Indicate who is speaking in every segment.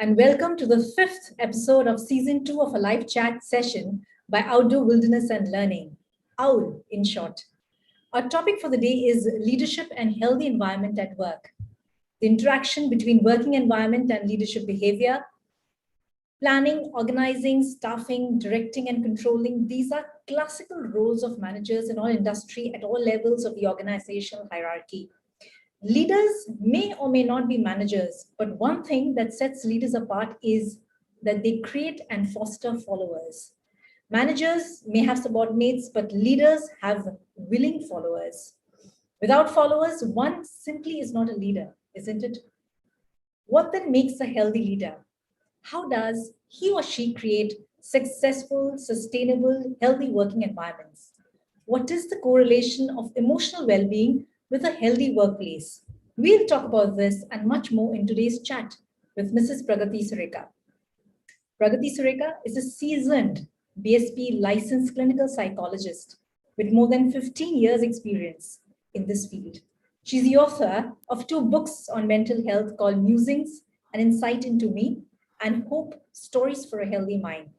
Speaker 1: and welcome to the fifth episode of season 2 of a live chat session by Outdoor Wilderness and Learning, OWL in short. Our topic for the day is leadership and healthy environment at work. The interaction between working environment and leadership behavior, planning, organizing, staffing, directing, and controlling, these are classical roles of managers in all industry at all levels of the organizational hierarchy. Leaders may or may not be managers, but one thing that sets leaders apart is that they create and foster followers. Managers may have subordinates, but leaders have willing followers. Without followers, one simply is not a leader, isn't it? What then makes a healthy leader? How does he or she create successful, sustainable, healthy working environments? What is the correlation of emotional well being with a healthy workplace? We'll talk about this and much more in today's chat with Mrs. Pragati Sureka. Pragati Sureka is a seasoned BSP licensed clinical psychologist with more than 15 years' experience in this field. She's the author of 2 books on mental health called Musings, An Insight into Me, and Hope, Stories for a Healthy Mind.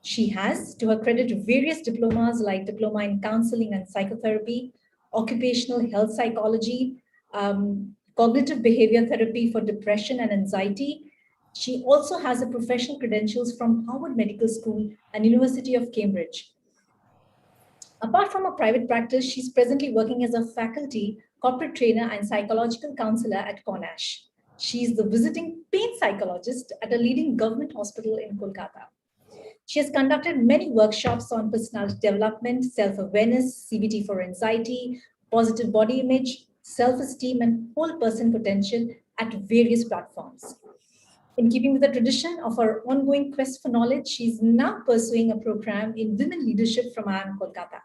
Speaker 1: She has, to her credit, various diplomas like Diploma in Counseling and Psychotherapy, Occupational Health Psychology, Cognitive Behavior Therapy for Depression and Anxiety. She also has a professional credentials from Harvard Medical School and University of Cambridge. Apart from a private practice, she's presently working as a faculty, corporate trainer, and psychological counselor at Cornash. She's the visiting pain psychologist at a leading government hospital in Kolkata. She has conducted many workshops on personality development, self-awareness, CBT for anxiety, positive body image, self-esteem, and whole person potential at various platforms. In keeping with the tradition of her ongoing quest for knowledge, she's now pursuing a program in women leadership from IIM Kolkata.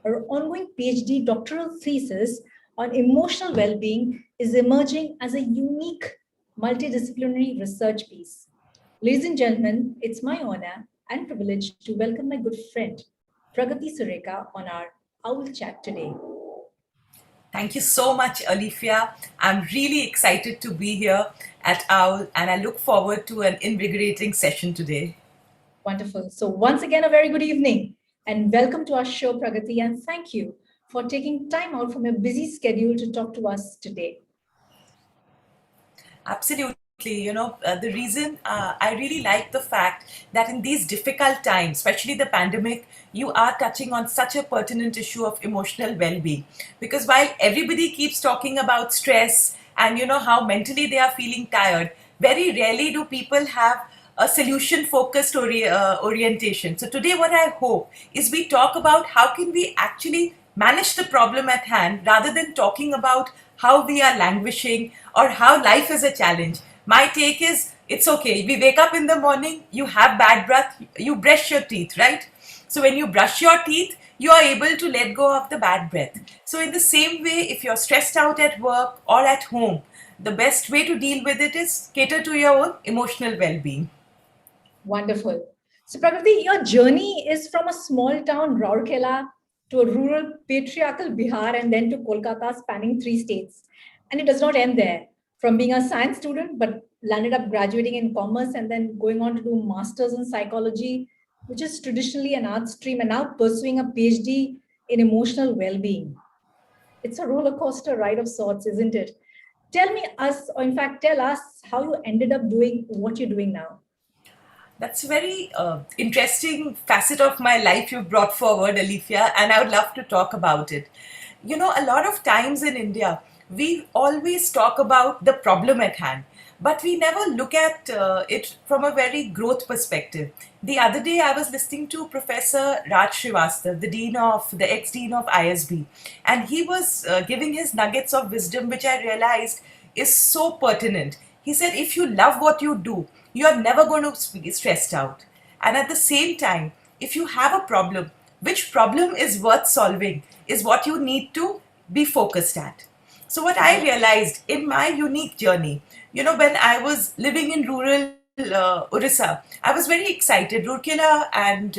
Speaker 1: Her ongoing PhD doctoral thesis on emotional well-being is emerging as a unique multidisciplinary research piece. Ladies and gentlemen, it's my honor and privilege to welcome my good friend, Pragati Sureka, on our OWL chat today.
Speaker 2: Thank you so much, Alifiya. I'm really excited to be here at OWL and I look forward to an invigorating session today.
Speaker 1: Wonderful. So once again, a very good evening and welcome to our show, Pragati, and thank you for taking time out from your busy schedule to talk to us today.
Speaker 2: Absolutely. The reason I really like the fact that in these difficult times, especially the pandemic, you are touching on such a pertinent issue of emotional well-being. Because while everybody keeps talking about stress and how mentally they are feeling tired, very rarely do people have a solution-focused orientation. So today what I hope is we talk about how can we actually manage the problem at hand rather than talking about how we are languishing or how life is a challenge. My take is, it's okay. We wake up in the morning, you have bad breath, you brush your teeth, right? So when you brush your teeth, you are able to let go of the bad breath. So in the same way, if you're stressed out at work or at home, the best way to deal with it is cater to your own emotional well-being.
Speaker 1: Wonderful. So Pragati, your journey is from a small town, Rourkela, to a rural patriarchal Bihar and then to Kolkata, spanning 3 states. And it does not end there. From being a science student, but landed up graduating in commerce and then going on to do masters in psychology, which is traditionally an art stream, and now pursuing a PhD in emotional well-being. It's a roller coaster ride of sorts, isn't it? Tell us how you ended up doing what you're doing now.
Speaker 2: That's a very interesting facet of my life you've brought forward, Alifiya, and I would love to talk about it. A lot of times in India, we always talk about the problem at hand, but we never look at it from a very growth perspective. The other day, I was listening to Professor Raj Srivastav, the ex-dean of ISB, and he was giving his nuggets of wisdom, which I realized is so pertinent. He said, if you love what you do, you are never going to be stressed out. And at the same time, if you have a problem, which problem is worth solving is what you need to be focused at. So what I realized in my unique journey, when I was living in rural Orissa, I was very excited. Rourkela and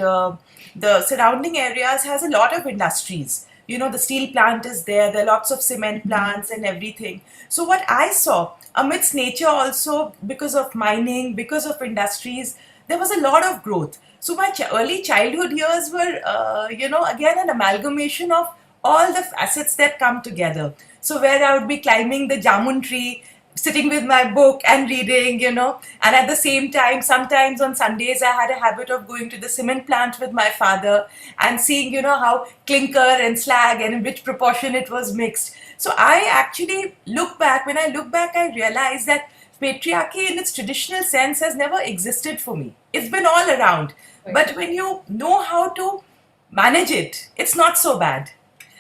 Speaker 2: the surrounding areas has a lot of industries. the steel plant is there. There are lots of cement plants and everything. So what I saw amidst nature also, because of mining, because of industries, there was a lot of growth. So my early childhood years were, again an amalgamation of all the facets that come together. So where I would be climbing the jamun tree, sitting with my book and reading, and at the same time, sometimes on Sundays, I had a habit of going to the cement plant with my father and seeing, how clinker and slag and in which proportion it was mixed. So I actually when I look back, I realize that patriarchy in its traditional sense has never existed for me. It's been all around.
Speaker 1: Right.
Speaker 2: But when you know how to manage it, it's not so bad.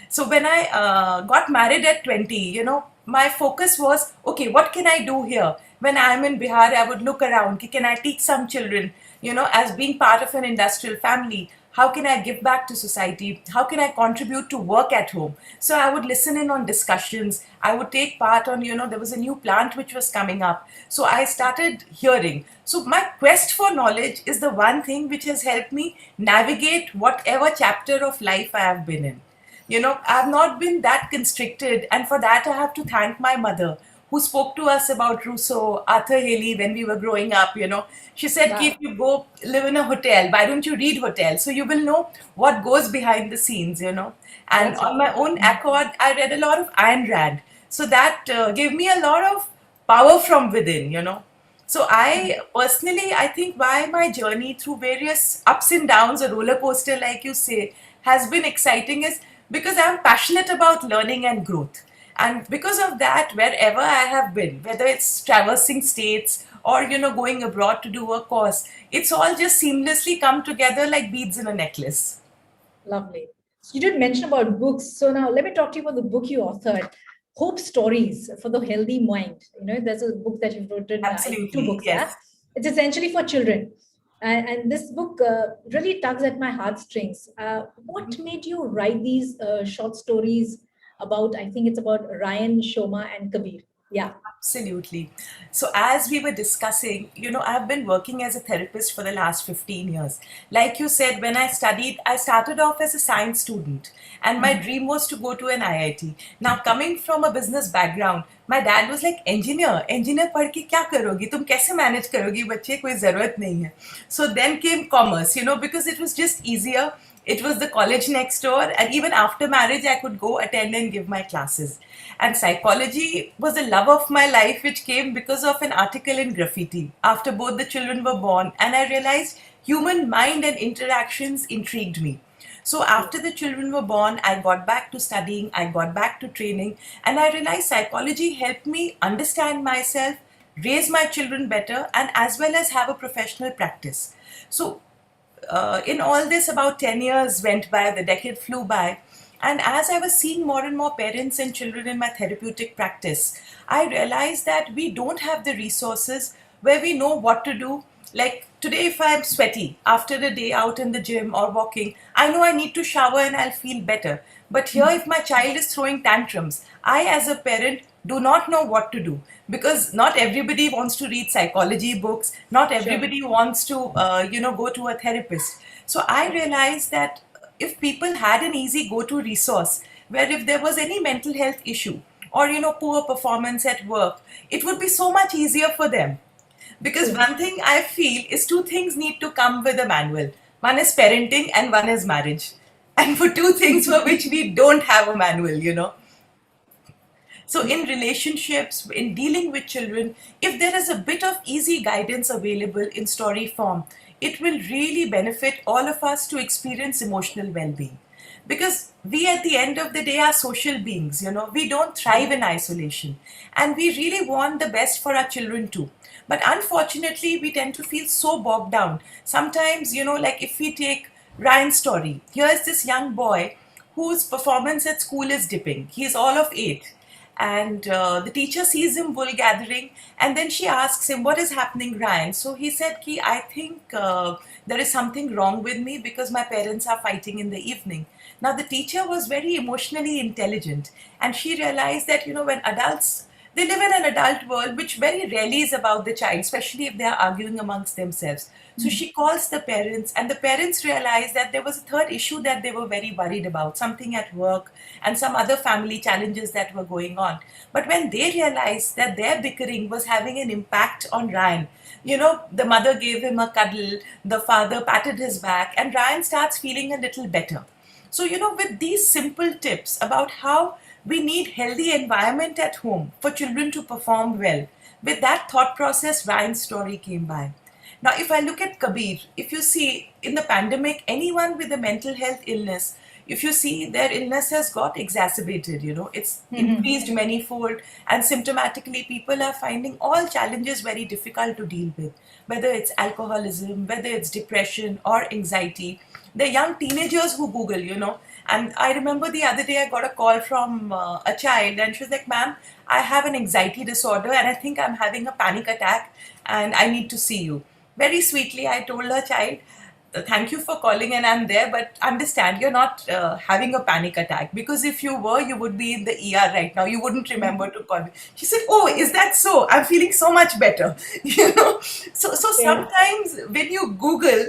Speaker 2: So when I got married at 20, my focus was, okay, what can I do here? When I'm in Bihar, I would look around. Can I teach some children? As being part of an industrial family, how can I give back to society? How can I contribute to work at home? So I would listen in on discussions. I would take part on, there was a new plant which was coming up. So I started hearing. So my quest for knowledge is the one thing which has helped me navigate whatever chapter of life I have been in. I've not been that constricted, and for that I have to thank my mother, who spoke to us about Rousseau, Arthur Haley when we were growing up. She said,
Speaker 1: Wow.
Speaker 2: if you go live in a hotel, why don't you read Hotel? So you will know what goes behind the scenes. And
Speaker 1: That's
Speaker 2: on my own accord, I read a lot of Ayn Rand. So that gave me a lot of power from within. So I personally, I think why my journey through various ups and downs, a roller coaster, like you say, has been exciting is because I'm passionate about learning and growth. And because of that, wherever I have been, whether it's traversing states or, going abroad to do a course, it's all just seamlessly come together like beads in a necklace.
Speaker 1: Lovely. So you did mention about books. So now let me talk to you about the book you authored, Hope Stories for the Healthy Mind. There's a book that you've written, I think two
Speaker 2: Absolutely,
Speaker 1: books, yeah?
Speaker 2: yes.
Speaker 1: It's essentially for children. And this book really tugs at my heartstrings. What made you write these short stories about, I think it's about Ryan, Shoma, and Kabir? Yeah.
Speaker 2: Absolutely. So, as we were discussing, I've been working as a therapist for the last 15 years. Like you said, when I studied, I started off as a science student, and my dream was to go to an IIT. Now, coming from a business background, my dad was like, engineer पढ़ के क्या करोगी? तुम कैसे manage करोगी? बच्चे कोई ज़रूरत नहीं है. So then came commerce, because it was just easier. It was the college next door, and even after marriage, I could go attend and give my classes. And psychology was the love of my life, which came because of an article in Graffiti after both the children were born, and I realized human mind and interactions intrigued me. So after the children were born, I got back to studying, I got back to training, and I realized psychology helped me understand myself, raise my children better, and as well as have a professional practice. So in all this, about 10 years went by, the decade flew by. And as I was seeing more and more parents and children in my therapeutic practice, I realized that we don't have the resources where we know what to do. Like today, if I'm sweaty after a day out in the gym or walking, I know I need to shower and I'll feel better. But here, if my child is throwing tantrums, I, as a parent, do not know what to do, because not everybody wants to read psychology books, not
Speaker 1: Sure.
Speaker 2: everybody wants to go to a therapist. So I realized that if people had an easy go-to resource, where if there was any mental health issue or poor performance at work, it would be so much easier for them. Because
Speaker 1: True.
Speaker 2: one thing I feel is two things need to come with a manual. One is parenting and one is marriage. And for two things for which we don't have a manual. So, in relationships, in dealing with children, if there is a bit of easy guidance available in story form, it will really benefit all of us to experience emotional well being. Because we, at the end of the day, are social beings, we don't thrive in isolation. And we really want the best for our children too. But unfortunately, we tend to feel so bogged down. Sometimes, like if we take Ryan's story, here's this young boy whose performance at school is dipping. He's all of 8, and the teacher sees him wool gathering, and then she asks him, what is happening, Ryan? So he said, Ki, I think there is something wrong with me because my parents are fighting in the evening. Now the teacher was very emotionally intelligent, and she realized that when adults They live in an adult world which very rarely is about the child, especially if they are arguing amongst themselves. So she calls the parents, and the parents realize that there was a third issue that they were very worried about, something at work and some other family challenges that were going on. But when they realized that their bickering was having an impact on Ryan, the mother gave him a cuddle, the father patted his back, and Ryan starts feeling a little better. So, with these simple tips about how we need healthy environment at home for children to perform well, with that thought process, Ryan's story came by. Now, if I look at Kabir, if you see in the pandemic, anyone with a mental health illness, if you see their illness has got exacerbated, it's increased manifold, and symptomatically people are finding all challenges very difficult to deal with, whether it's alcoholism, whether it's depression or anxiety. They're young teenagers who Google, And I remember the other day I got a call from a child, and she was like, "Ma'am, I have an anxiety disorder and I think I'm having a panic attack and I need to see you." Very sweetly, I told her child, "Thank you for calling and I'm there, but understand you're not having a panic attack, because if you were, you would be in the ER right now. You wouldn't remember to call me." She said, "Oh, is that so? I'm feeling so much better." So
Speaker 1: Yeah.
Speaker 2: sometimes when you Google,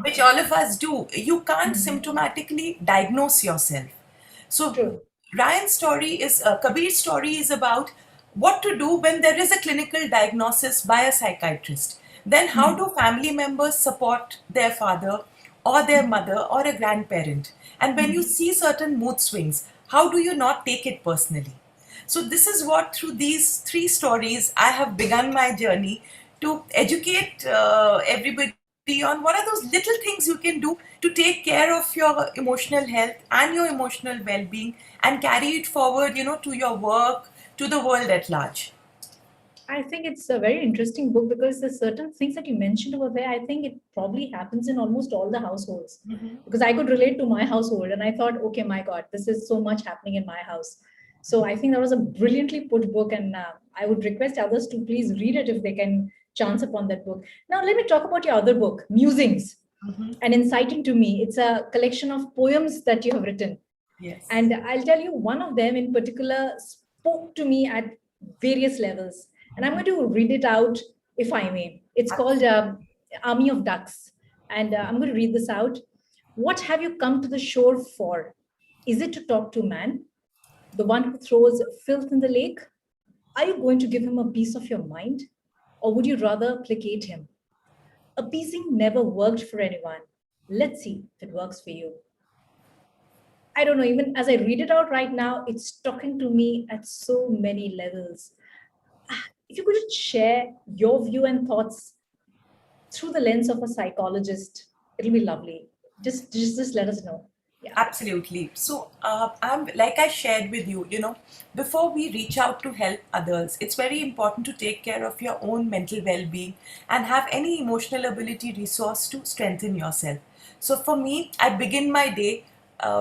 Speaker 2: which all of us do, you can't symptomatically diagnose yourself. So
Speaker 1: True.
Speaker 2: Ryan's story is, Kabir's story is about what to do when there is a clinical diagnosis by a psychiatrist. Then how do family members support their father or their mother or a grandparent? And when you see certain mood swings, how do you not take it personally? So this is what, through these three stories, I have begun my journey to educate everybody on what are those little things you can do to take care of your emotional health and your emotional well-being, and carry it forward, to your work, to the world at large.
Speaker 1: I think it's a very interesting book because there's certain things that you mentioned over there. I think it probably happens in almost all the households, because I could relate to my household and I thought, okay, my God, this is so much happening in my house. So I think that was a brilliantly put book, and I would request others to please read it if they can chance upon that book. Now, let me talk about your other book, Musings. And Inciting to Me. It's a collection of poems that you have written.
Speaker 2: Yes.
Speaker 1: And I'll tell you, one of them in particular spoke to me at various levels. And I'm going to read it out, if I may. It's called Army of Ducks. And I'm going to read this out. What have you come to the shore for? Is it to talk to man, the one who throws filth in the lake? Are you going to give him a piece of your mind? Or would you rather placate him? Appeasing never worked for anyone. Let's see if it works for you. I don't know, even as I read it out right now, it's talking to me at so many levels. If you could just share your view and thoughts through the lens of a psychologist, it'll be lovely. Just let us know. Yeah.
Speaker 2: Absolutely. So, I'm like I shared with you, before we reach out to help others, it's very important to take care of your own mental well-being and have any emotional ability resource to strengthen yourself. So, for me, I begin my day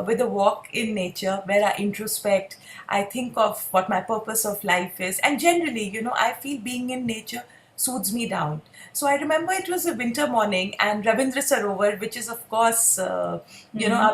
Speaker 2: with a walk in nature where I introspect. I think of what my purpose of life is, and generally, I feel being in nature soothes me down. So I remember it was a winter morning, and Ravindra Sarovar, which is of course, a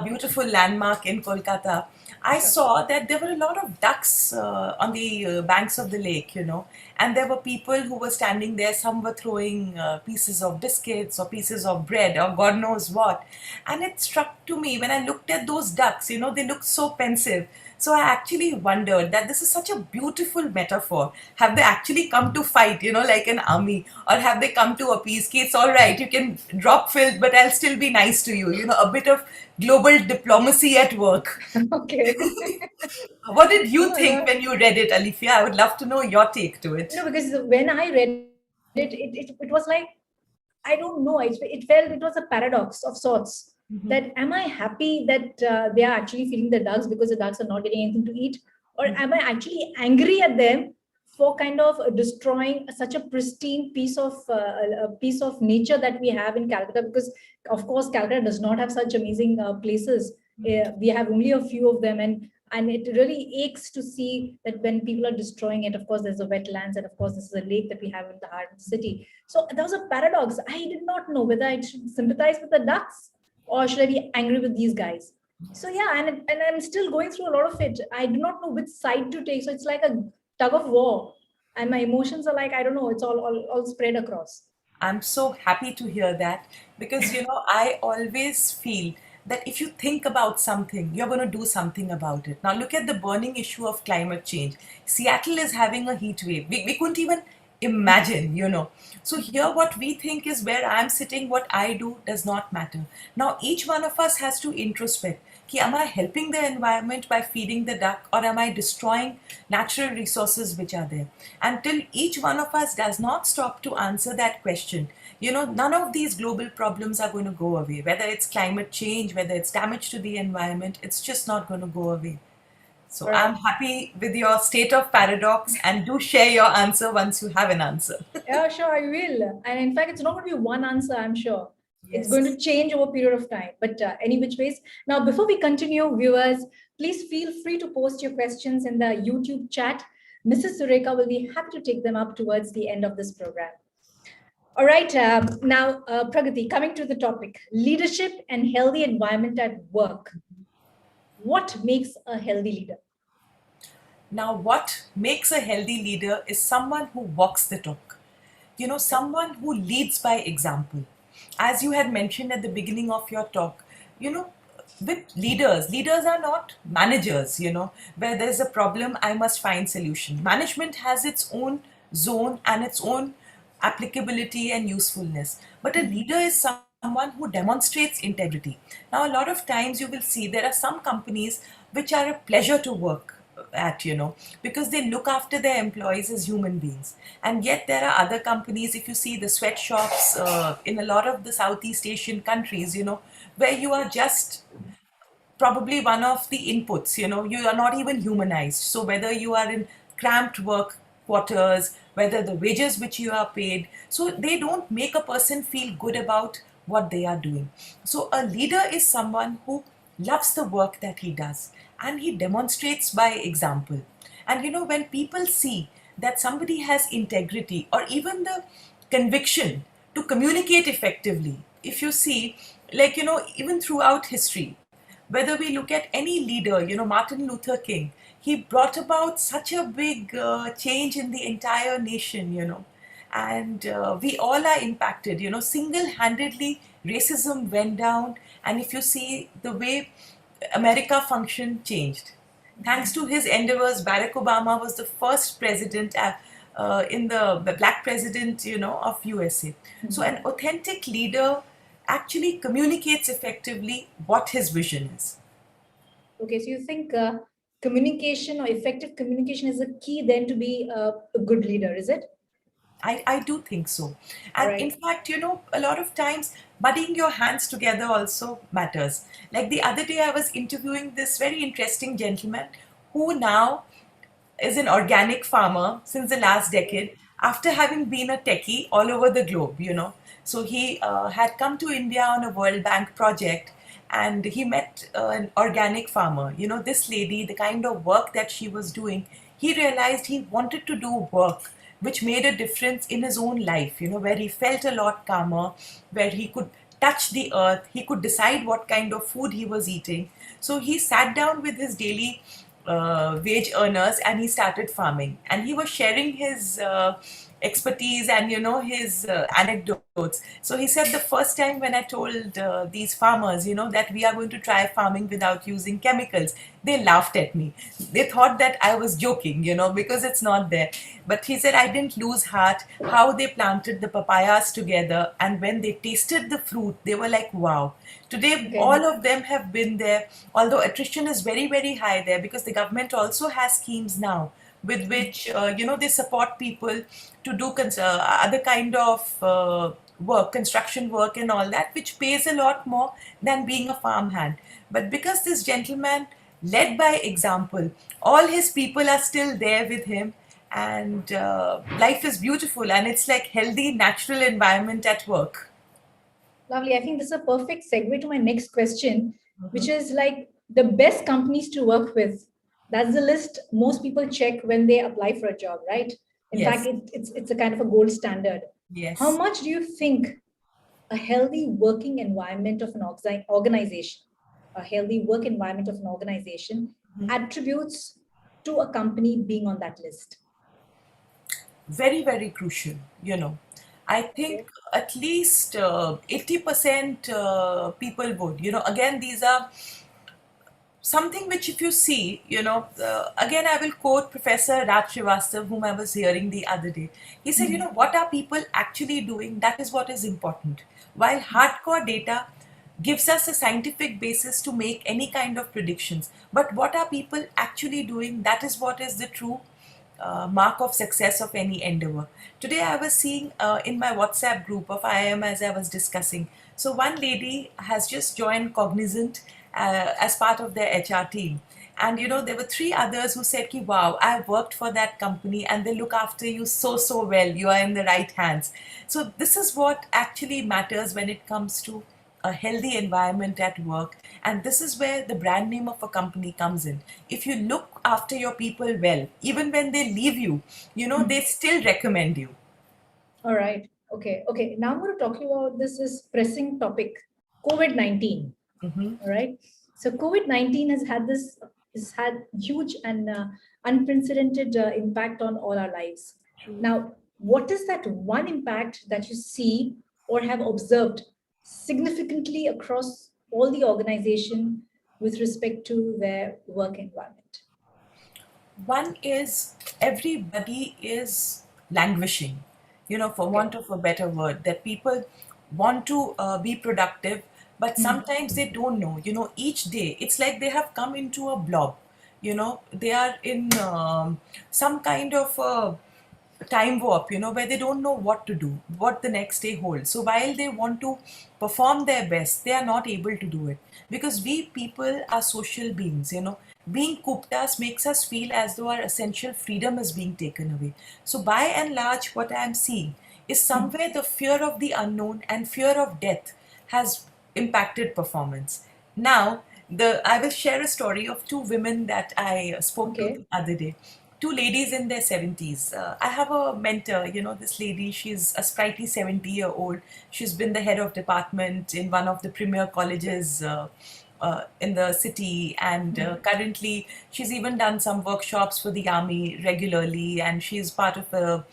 Speaker 2: beautiful landmark in Kolkata. I
Speaker 1: Sure.
Speaker 2: saw that there were a lot of ducks on the banks of the lake, and there were people who were standing there. Some were throwing pieces of biscuits or pieces of bread or God knows what. And it struck to me when I looked at those ducks, they looked so pensive. So I actually wondered that this is such a beautiful metaphor. Have they actually come to fight, like an army, or have they come to appease? Ki, it's all right, you can drop filth, but I'll still be nice to you. A bit of global diplomacy at work.
Speaker 1: Okay.
Speaker 2: What did you
Speaker 1: Oh my
Speaker 2: think
Speaker 1: God.
Speaker 2: when you read it, Alifia? I would love to know your take to it.
Speaker 1: No, because when I read it was like, I don't know. It was a paradox of sorts. That am I happy that they are actually feeding the ducks because the ducks are not getting anything to eat, or am I actually angry at them for kind of destroying such a pristine piece of nature that we have in Calcutta? Because of course Calcutta does not have such amazing places. We have only a few of them, and it really aches to see that when people are destroying it. Of course, there's the wetlands, and of course, this is a lake that we have in the heart of the city. So there was a paradox. I did not know whether I should sympathize with the ducks or should I be angry with these guys. So yeah, and I'm still going through a lot of it. I do not know which side to take. So it's like a tug of war, and my emotions are like, I don't know, it's all spread across.
Speaker 2: I'm so happy to hear that because, I always feel that if you think about something, you're going to do something about it. Now, look at the burning issue of climate change. Seattle is having a heat wave. We couldn't even imagine. So, here, what we think is where I'm sitting, what I do does not matter. Now, each one of us has to introspect. Ki, am I helping the environment by feeding the duck, or am I destroying natural resources which are there? Until each one of us does not stop to answer that question, none of these global problems are going to go away. Whether it's climate change, whether it's damage to the environment, it's just not going to go away. So
Speaker 1: All right.
Speaker 2: I'm happy with your state of paradox, and do share your answer once you have an answer.
Speaker 1: Yeah, sure, I will. And in fact, it's not going to be one answer, I'm sure. It's going to
Speaker 2: Yes.
Speaker 1: change over a period of time. But any which ways. Now, before we continue, viewers, please feel free to post your questions in the YouTube chat. Mrs. Sureka will be happy to take them up towards the end of this program. All right. Now, Pragati, coming to the topic, leadership and healthy environment at work. What makes a healthy leader?
Speaker 2: Now, what makes a healthy leader is someone who walks the talk, someone who leads by example. As you had mentioned at the beginning of your talk, you know, with leaders are not managers, where there's a problem, I must find solution. Management has its own zone and its own applicability and usefulness. But a leader is someone who demonstrates integrity. Now, a lot of times you will see there are some companies which are a pleasure to work at, because they look after their employees as human beings. And yet there are other companies, if you see the sweatshops in a lot of the Southeast Asian countries, where you are just probably one of the inputs, you are not even humanized. So whether you are in cramped work quarters, whether the wages which you are paid, so they don't make a person feel good about what they are doing. So a leader is someone who loves the work that he does, and he demonstrates by example. And when people see that somebody has integrity or even the conviction to communicate effectively, if you see, like, even throughout history, whether we look at any leader, Martin Luther King, he brought about such a big change in the entire nation, and we all are impacted, single handedly, racism went down. And if you see the way America functioned changed. Thanks to his endeavors, Barack Obama was the first president in the black president, of USA. So an authentic leader actually communicates effectively what his vision is.
Speaker 1: Okay, so you think communication or effective communication is a key then to be a good leader, is it?
Speaker 2: I do think so.
Speaker 1: All
Speaker 2: And in
Speaker 1: right.
Speaker 2: fact, a lot of times budding your hands together also matters. Like the other day, I was interviewing this very interesting gentleman who now is an organic farmer since the last decade after having been a techie all over the globe. So he had come to India on a World Bank project, and he met an organic farmer. This lady, the kind of work that she was doing, he realized he wanted to do work which made a difference in his own life, where he felt a lot calmer, where he could touch the earth, he could decide what kind of food he was eating. So he sat down with his daily wage earners and he started farming. And he was sharing his expertise and his anecdotes. So he said, the first time when I told these farmers that we are going to try farming without using chemicals, they laughed at me. They thought that I was joking, because it's not there. But he said, I didn't lose heart. How they planted the papayas together, and when they tasted the fruit, they were like, wow. Today
Speaker 1: Okay.
Speaker 2: all of them have been there, although attrition is very, very high there, because the government also has schemes now with which they support people to do other kind of work, construction work and all that, which pays a lot more than being a farmhand. But because this gentleman led by example, all his people are still there with him, and life is beautiful, and it's like healthy natural environment at work.
Speaker 1: Lovely. I think this is a perfect segue to my next question, which is like the best companies to work with. That's the list most people check when they apply for a job, right? In fact,
Speaker 2: Yes.
Speaker 1: it's a kind of a gold standard. How
Speaker 2: Yes.
Speaker 1: much do you think a healthy working environment of an organization, a healthy work environment of an organization attributes to a company being on that list?
Speaker 2: very, very crucial, you know. I think
Speaker 1: Okay.
Speaker 2: at least 80% people would. You know, again, these are something which if you see, again I will quote Professor Raj Srivastav, whom I was hearing the other day. He said, you know,
Speaker 1: Mhm.
Speaker 2: what are people actually doing? That is what is important. While hardcore data gives us a scientific basis to make any kind of predictions, but what are people actually doing? That is what is the true mark of success of any endeavor. Today, I was seeing in my WhatsApp group of IIM as I was discussing. So, one lady has just joined Cognizant as part of their HR team. And you know, there were three others who said, Ki, wow, I've worked for that company and they look after you so, so well. You are in the right hands. So, this is what actually matters when it comes to a healthy environment at work. And this is where the brand name of a company comes in. If you look after your people well, even when they leave you, you know, they
Speaker 1: Mhm.
Speaker 2: still recommend you.
Speaker 1: All right. Okay. Okay. Now I'm going to talk about this pressing topic, COVID-19. All right. So COVID-19 has had huge and unprecedented impact on all our lives.
Speaker 2: True.
Speaker 1: Now, what is that one impact that you see or have observed significantly across all the organization with respect to their work environment?
Speaker 2: One is everybody is languishing, you know, for
Speaker 1: Okay.
Speaker 2: want of a better word, that people want to be productive, but
Speaker 1: Hmm.
Speaker 2: sometimes they don't know, you know, each day it's like they have come into a blob, you know, they are in some kind of a time warp, you know, where they don't know what to do, what the next day holds. So while they want to perform their best, they are not able to do it because we people are social beings, you know. Being cooped us makes us feel as though our essential freedom is being taken away. So by and large, what I am seeing is somewhere the fear of the unknown and fear of death has impacted performance. Now, I will share a story of two women that I spoke to the
Speaker 1: Okay.
Speaker 2: other day. Two ladies in their 70s. I have a mentor, you know, this lady, she's a sprightly 70-year-old. She's been the head of department in one of the premier colleges in the city, and currently she's even done some workshops for the army regularly, and she's part of a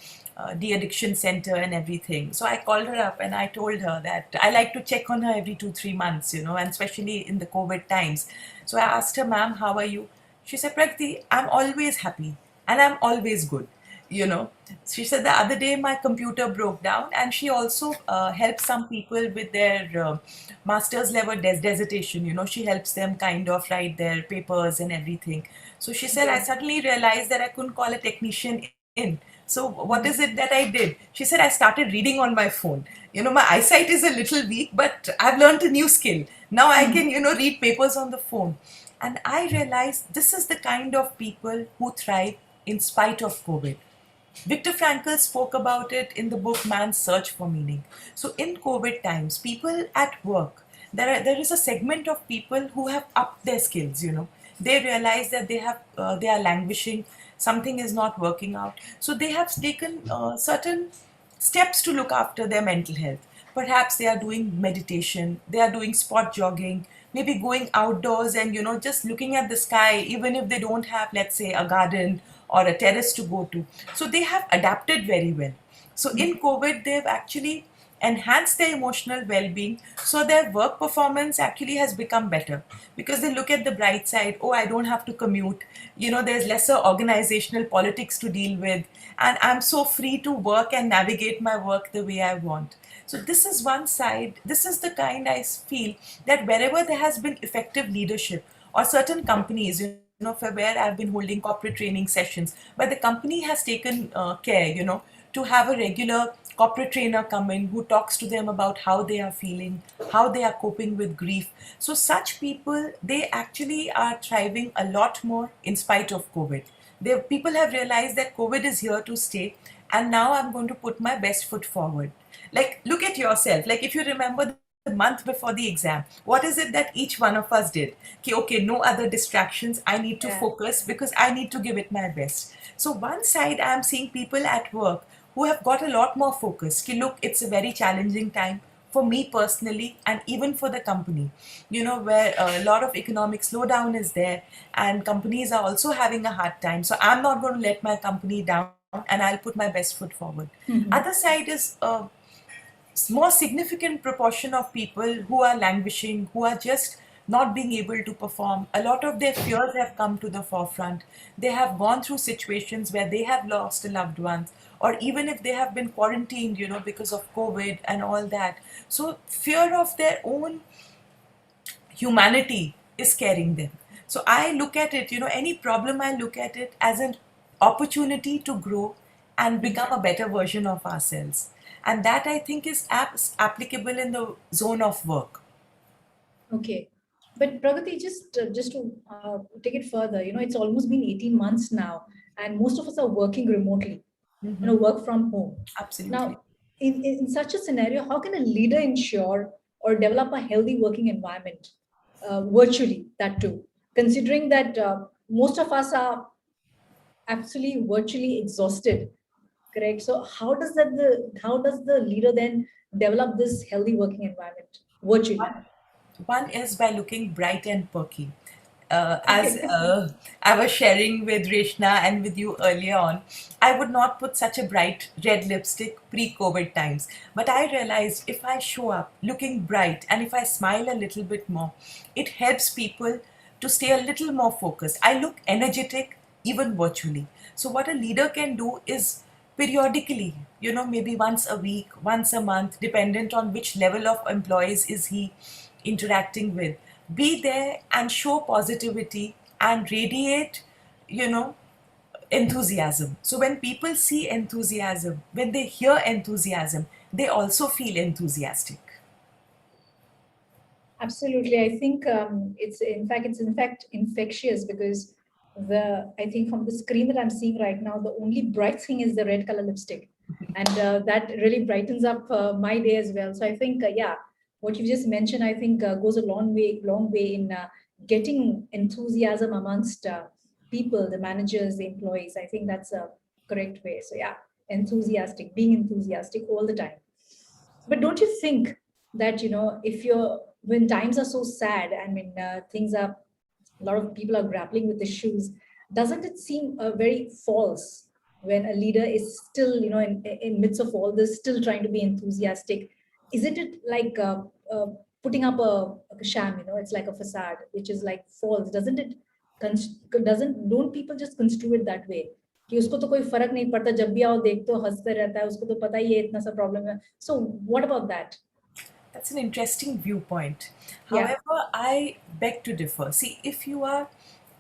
Speaker 2: de-addiction center and everything. So I called her up and I told her that I like to check on her every 2 3 months, you know, and especially in the COVID times. So I asked her, ma'am, how are you? She said, Pragati, I'm always happy and I'm always good. You know, she said the other day my computer broke down, and she also helps some people with their master's level dissertation. You know, she helps them kind of write their papers and everything. So she said, I
Speaker 1: Okay.
Speaker 2: suddenly realized that I couldn't call a technician in. So what is it
Speaker 1: Mhm.
Speaker 2: that I did? She said, I started reading on my phone. You know, my eyesight is a little weak, but I've learned a new skill. Now I can,
Speaker 1: Mhm.
Speaker 2: you know, read papers on the phone. And I realized this is the kind of people who thrive in spite of COVID. Viktor Frankl spoke about it in the book Man's Search for Meaning. So in COVID times, people at work, there is a segment of people who have upped their skills, you know. They realize that they are languishing, something is not working out. So they have taken certain steps to look after their mental health. Perhaps they are doing meditation, they are doing spot jogging, maybe going outdoors and, you know, just looking at the sky, even if they don't have, let's say, a garden or a terrace to go to. So they have adapted very well. So in COVID, they've actually enhanced their emotional well-being, so their work performance actually has become better because they look at the bright side. Oh, I don't have to commute, you know, there's lesser organizational politics to deal with, and I'm so free to work and navigate my work the way I want. So this is one side. This is the kind I feel that wherever there has been effective leadership, or certain companies, you know, for where I've been holding corporate training sessions, but the company has taken care, you know, to have a regular corporate trainer come in who talks to them about how they are feeling, how they are coping with grief. So such people, they actually are thriving a lot more in spite of COVID. People have realized that COVID is here to stay, and now I'm going to put my best foot forward. Like, look at yourself. Like, if you remember the month before the exam, what is it that each one of us did? Okay, no other distractions. I need to
Speaker 1: Yeah.
Speaker 2: focus because I need to give it my best. So, one side, I'm seeing people at work who have got a lot more focus. Look, it's a very challenging time for me personally and even for the company, you know, where a lot of economic slowdown is there and companies are also having a hard time. So I'm not going to let my company down. and I'll put my best foot forward.
Speaker 1: Mhm.
Speaker 2: Other side is a more significant proportion of people who are languishing, who are just not being able to perform. A lot of their fears have come to the forefront. They have gone through situations where they have lost a loved one, or even if they have been quarantined, because of COVID and all that. So, fear of their own humanity is carrying them. So I look at it, any problem, I look at it as an opportunity to grow and become a better version of ourselves. And that I think is applicable in the zone of work.
Speaker 1: Okay. But Pragati, just to take it further, it's almost been 18 months now, and most of us are working remotely, work from home.
Speaker 2: Absolutely.
Speaker 1: Now, in such a scenario, how can a leader ensure or develop a healthy working environment virtually, that too, considering that most of us are absolutely virtually exhausted, correct? So how does the leader then develop this healthy working environment virtually?
Speaker 2: One is by looking bright and perky. As
Speaker 1: Okay.
Speaker 2: I was sharing with Reshna and with you earlier on, I would not put such a bright red lipstick pre COVID times. But I realized if I show up looking bright and if I smile a little bit more, it helps people to stay a little more focused. I look energetic even virtually. So, what a leader can do is periodically, maybe once a week, once a month, dependent on which level of employees is he interacting with, be there and show positivity and radiate, you know enthusiasm. So when people see enthusiasm, when they hear enthusiasm, they also feel enthusiastic.
Speaker 1: Absolutely. I think it's in fact infectious, because I think from the screen that I'm seeing right now, the only bright thing is the red color lipstick, and that really brightens up my day as well. So I think yeah, what you just mentioned, I think goes a long way in getting enthusiasm amongst people, the managers, the employees. I think that's a correct way. So yeah, being enthusiastic all the time. But don't you think that, if you're when times are so sad, I mean, things are a lot of people are grappling with issues, doesn't it seem very false when a leader is still, in midst of all this, still trying to be enthusiastic? Isn't it like putting up a sham? It's like a facade, which is like false. Doesn't it? Don't people just construe it that way, कि उसको तो कोई फर्क नहीं पड़ता, जब भी आओ देख तो हंसते रहता है, उसको तो पता ही है इतना सा प्रॉब्लम है. So what about that?
Speaker 2: That's an interesting viewpoint.
Speaker 1: Yeah.
Speaker 2: However, I beg to differ. See, if you are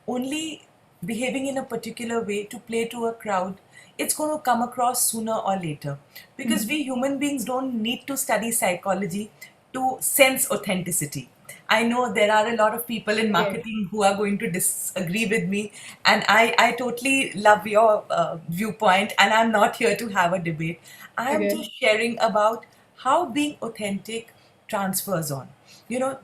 Speaker 2: only behaving in a particular way to play to a crowd, it's going to come across sooner or later. Because
Speaker 1: Mhm.
Speaker 2: we human beings don't need to study psychology to sense authenticity. I know there are a lot of people in
Speaker 1: Okay.
Speaker 2: marketing who are going to disagree with me, and I totally love your viewpoint, and I'm not here to have a debate. I'm
Speaker 1: Okay.
Speaker 2: just sharing about how being authentic transfers on.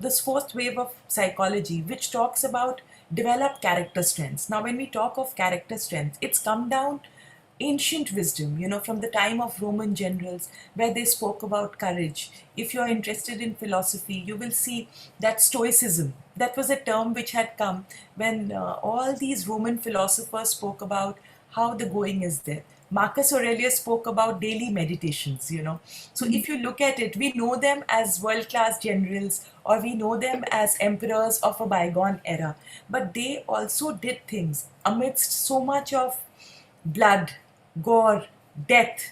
Speaker 2: This fourth wave of psychology, which talks about develop character strengths. Now, when we talk of character strengths, it's come down ancient wisdom, from the time of Roman generals, where they spoke about courage. If you're interested in philosophy, you will see that Stoicism, that was a term which had come when all these Roman philosophers spoke about how the going is there. Marcus Aurelius spoke about daily meditations, So
Speaker 1: Mhm.
Speaker 2: if you look at it, we know them as world class generals or we know them as emperors of a bygone era. But they also did things amidst so much of blood, gore, death,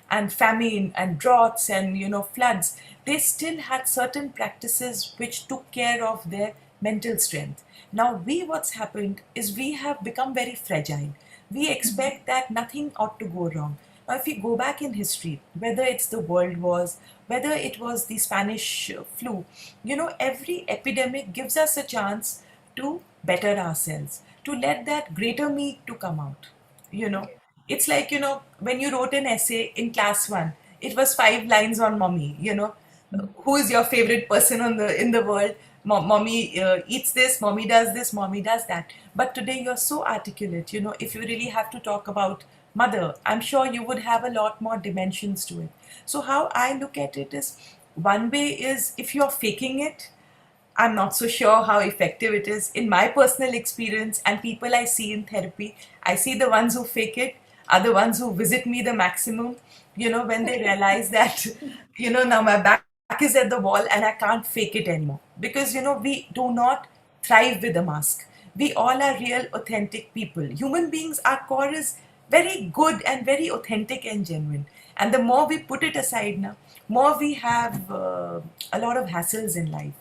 Speaker 2: and famine and droughts and floods. They still had certain practices which took care of their mental strength. Now what's happened is we have become very fragile. We expect that nothing ought to go wrong. Now if we go back in history, whether it's the world wars, whether it was the Spanish flu, every epidemic gives us a chance to better ourselves, to let that greater me to come out you know
Speaker 1: Okay.
Speaker 2: it's like when you wrote an essay in class 1, it was 5 lines on mommy. Who is your favorite person on the in the world? Mommy eats this, mommy does this, mommy does that. But today you're so articulate. If you really have to talk about mother, I'm sure you would have a lot more dimensions to it. So how I look at it is, one way is if you're faking it, I'm not so sure how effective it is. In my personal experience and people I see in therapy, I see the ones who fake it are the ones who visit me the maximum, when they realize that, now my back is at the wall and I can't fake it anymore. Because, we do not thrive with a mask. We all are real, authentic people. Human beings, our core is very good and very authentic and genuine. And the more we put it aside now, more we have a lot of hassles in life.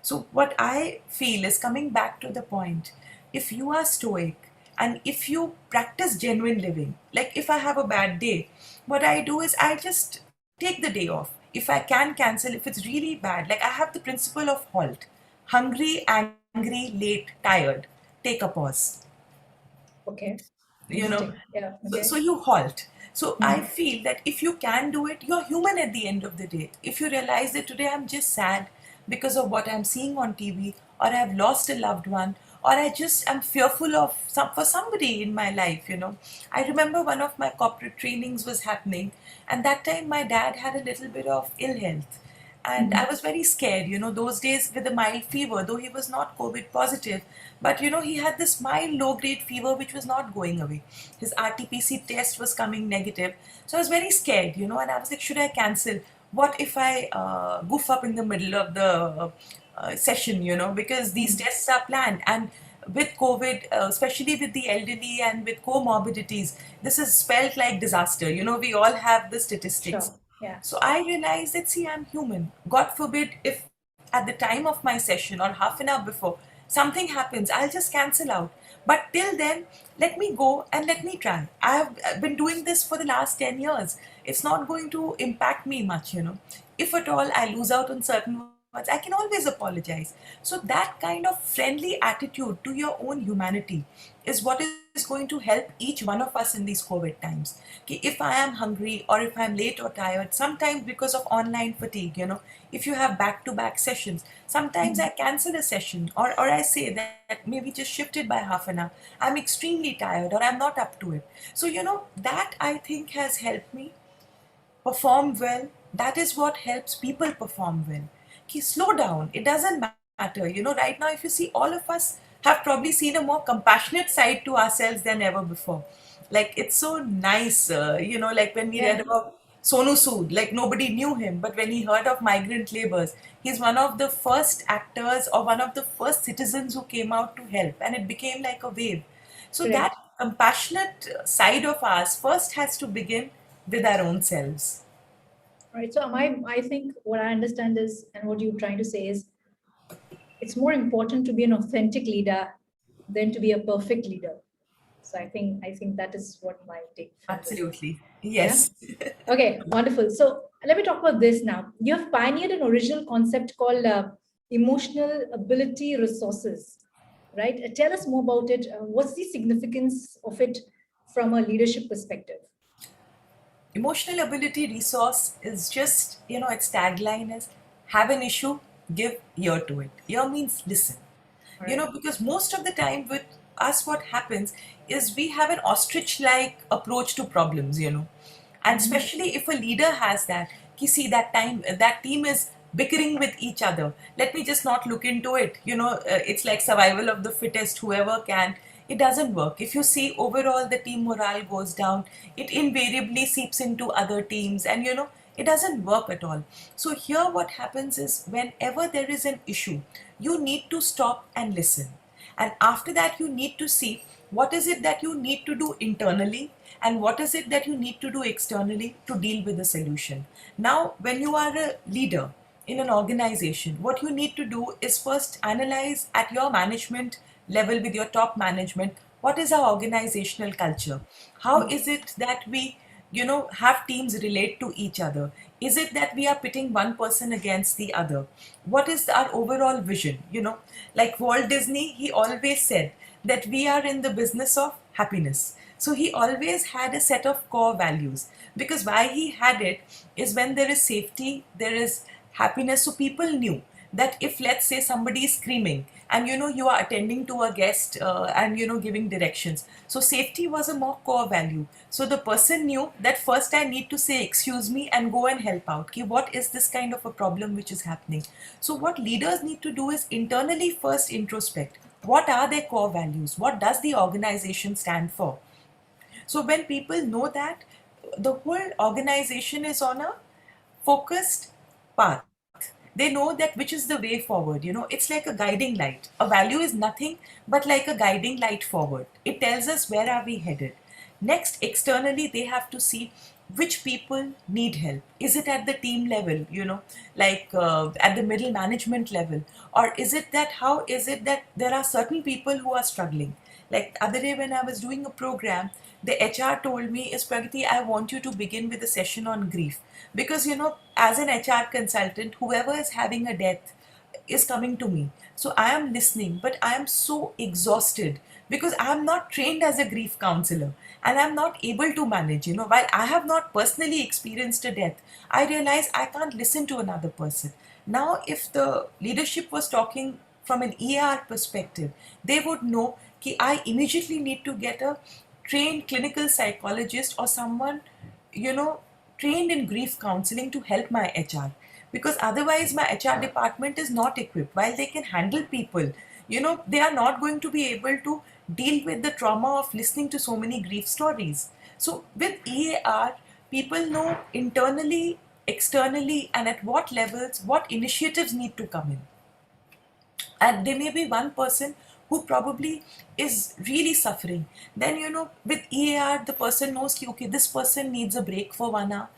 Speaker 2: So, what I feel is coming back to the point, if you are stoic and if you practice genuine living, like if I have a bad day, what I do is I just take the day off. If I can cancel, if it's really bad, like I have the principle of halt. Hungry, angry, late, tired. Take a pause.
Speaker 1: Okay.
Speaker 2: You know,
Speaker 1: Interesting. Yeah.
Speaker 2: so
Speaker 1: Okay.
Speaker 2: you halt. So I
Speaker 1: Mm.
Speaker 2: feel that if you can do it, you're human at the end of the day. If you realize that today I'm just sad because of what I'm seeing on TV, or I've lost a loved one, or I just am fearful of for somebody in my life, I remember one of my corporate trainings was happening, and that time my dad had a little bit of ill health. And I
Speaker 1: Mhm.
Speaker 2: was very scared, those days with a mild fever, though he was not COVID positive, but he had this mild low grade fever which was not going away. His RT-PC test was coming negative. So I was very scared, and I was like, should I cancel? What if I goof up in the middle of the session, because these
Speaker 1: Mm.
Speaker 2: tests are planned. And with COVID, especially with the elderly and with comorbidities, this is spelled like disaster. We all have the statistics.
Speaker 1: Sure. Yeah.
Speaker 2: So I realized that, see, I'm human. God forbid if at the time of my session or half an hour before something happens, I'll just cancel out. But till then, let me go and let me try. I've been doing this for the last 10 years. It's not going to impact me much, If at all I lose out on certain words, I can always apologize. So that kind of friendly attitude to your own humanity is what is going to help each one of us in these COVID times. Okay, if I am hungry or if I'm late or tired, sometimes because of online fatigue, if you have back-to-back sessions, sometimes I
Speaker 1: Mm.
Speaker 2: cancel a session, or I say that maybe just shifted by half an hour. I'm extremely tired or I'm not up to it. So, that I think has helped me perform well. That is what helps people perform well. Ki slow down. It doesn't matter. Right now, if you see, all of us have probably seen a more compassionate side to ourselves than ever before. Like, it's so nice, like when we read
Speaker 1: Yeah.
Speaker 2: about Sonu Sood, like nobody knew him, but when he heard of migrant laborers, he's one of the first actors or one of the first citizens who came out to help, and it became like a wave. So that
Speaker 1: Correct.
Speaker 2: compassionate side of ours first has to begin with our own selves.
Speaker 1: Right. So I think what I understand is, and what you're trying to say is, it's more important to be an authentic leader than to be a perfect leader. So I think that is what my take from this is.
Speaker 2: Absolutely.
Speaker 1: Yeah.
Speaker 2: Yes.
Speaker 1: Okay, wonderful. So let me talk about this now. You have pioneered an original concept called emotional ability resources, right? Tell us more about it. What's the significance of it from a leadership perspective?
Speaker 2: Emotional ability resource is just, its tagline is have an issue, give ear to it. Ear means listen.
Speaker 1: All right.
Speaker 2: Because most of the time with us, what happens is we have an ostrich like approach to problems, And
Speaker 1: Mm-hmm.
Speaker 2: especially if a leader has that, you see that time, that team is bickering with each other. Let me just not look into it. It's like survival of the fittest, whoever can. It doesn't work. If you see overall the team morale goes down, it invariably seeps into other teams, and it doesn't work at all. So here what happens is whenever there is an issue, you need to stop and listen. And after that, you need to see what is it that you need to do internally and what is it that you need to do externally to deal with the solution. Now, when you are a leader in an organization, what you need to do is first analyze at your management level with your top management, what is our organizational culture? How is it that we have teams relate to each other? Is it that we are pitting one person against the other? What is our overall vision? Like Walt Disney, he always said that we are in the business of happiness. So he always had a set of core values, because why he had it is when there is safety, there is happiness. So people knew that if, let's say, somebody is screaming and you are attending to a guest and giving directions, so safety was a more core value. So the person knew that first I need to say excuse me and go and help out. Okay, what is this kind of a problem which is happening? So what leaders need to do is internally first introspect, what are their core values, what does the organization stand for? So when people know that, the whole organization is on a focused path. They know that which is the way forward. It's like a guiding light. A value is nothing but like a guiding light forward. It tells us where are we headed. Next, externally, they have to see which people need help. Is it at the team level, like at the middle management level? Or is it that, how is it that there are certain people who are struggling? Like the other day when I was doing a program, the HR told me, is Pragati, I want you to begin with a session on grief. Because, as an HR consultant, whoever is having a death is coming to me. So I am listening, but I am so exhausted because I am not trained as a grief counselor and I'm not able to manage. While I have not personally experienced a death, I realize I can't listen to another person. Now, if the leadership was talking from an ER perspective, they would know that I immediately need to get a trained clinical psychologist or someone, you know, trained in grief counseling to help my HR, because otherwise my HR department is not equipped. While they can handle people, they are not going to be able to deal with the trauma of listening to so many grief stories. So with EAR, people know internally, externally, and at what levels what initiatives need to come in. And there may be one person who probably is really suffering. Then, with EAR, the person knows ki, okay, this person needs a break for 1 hour.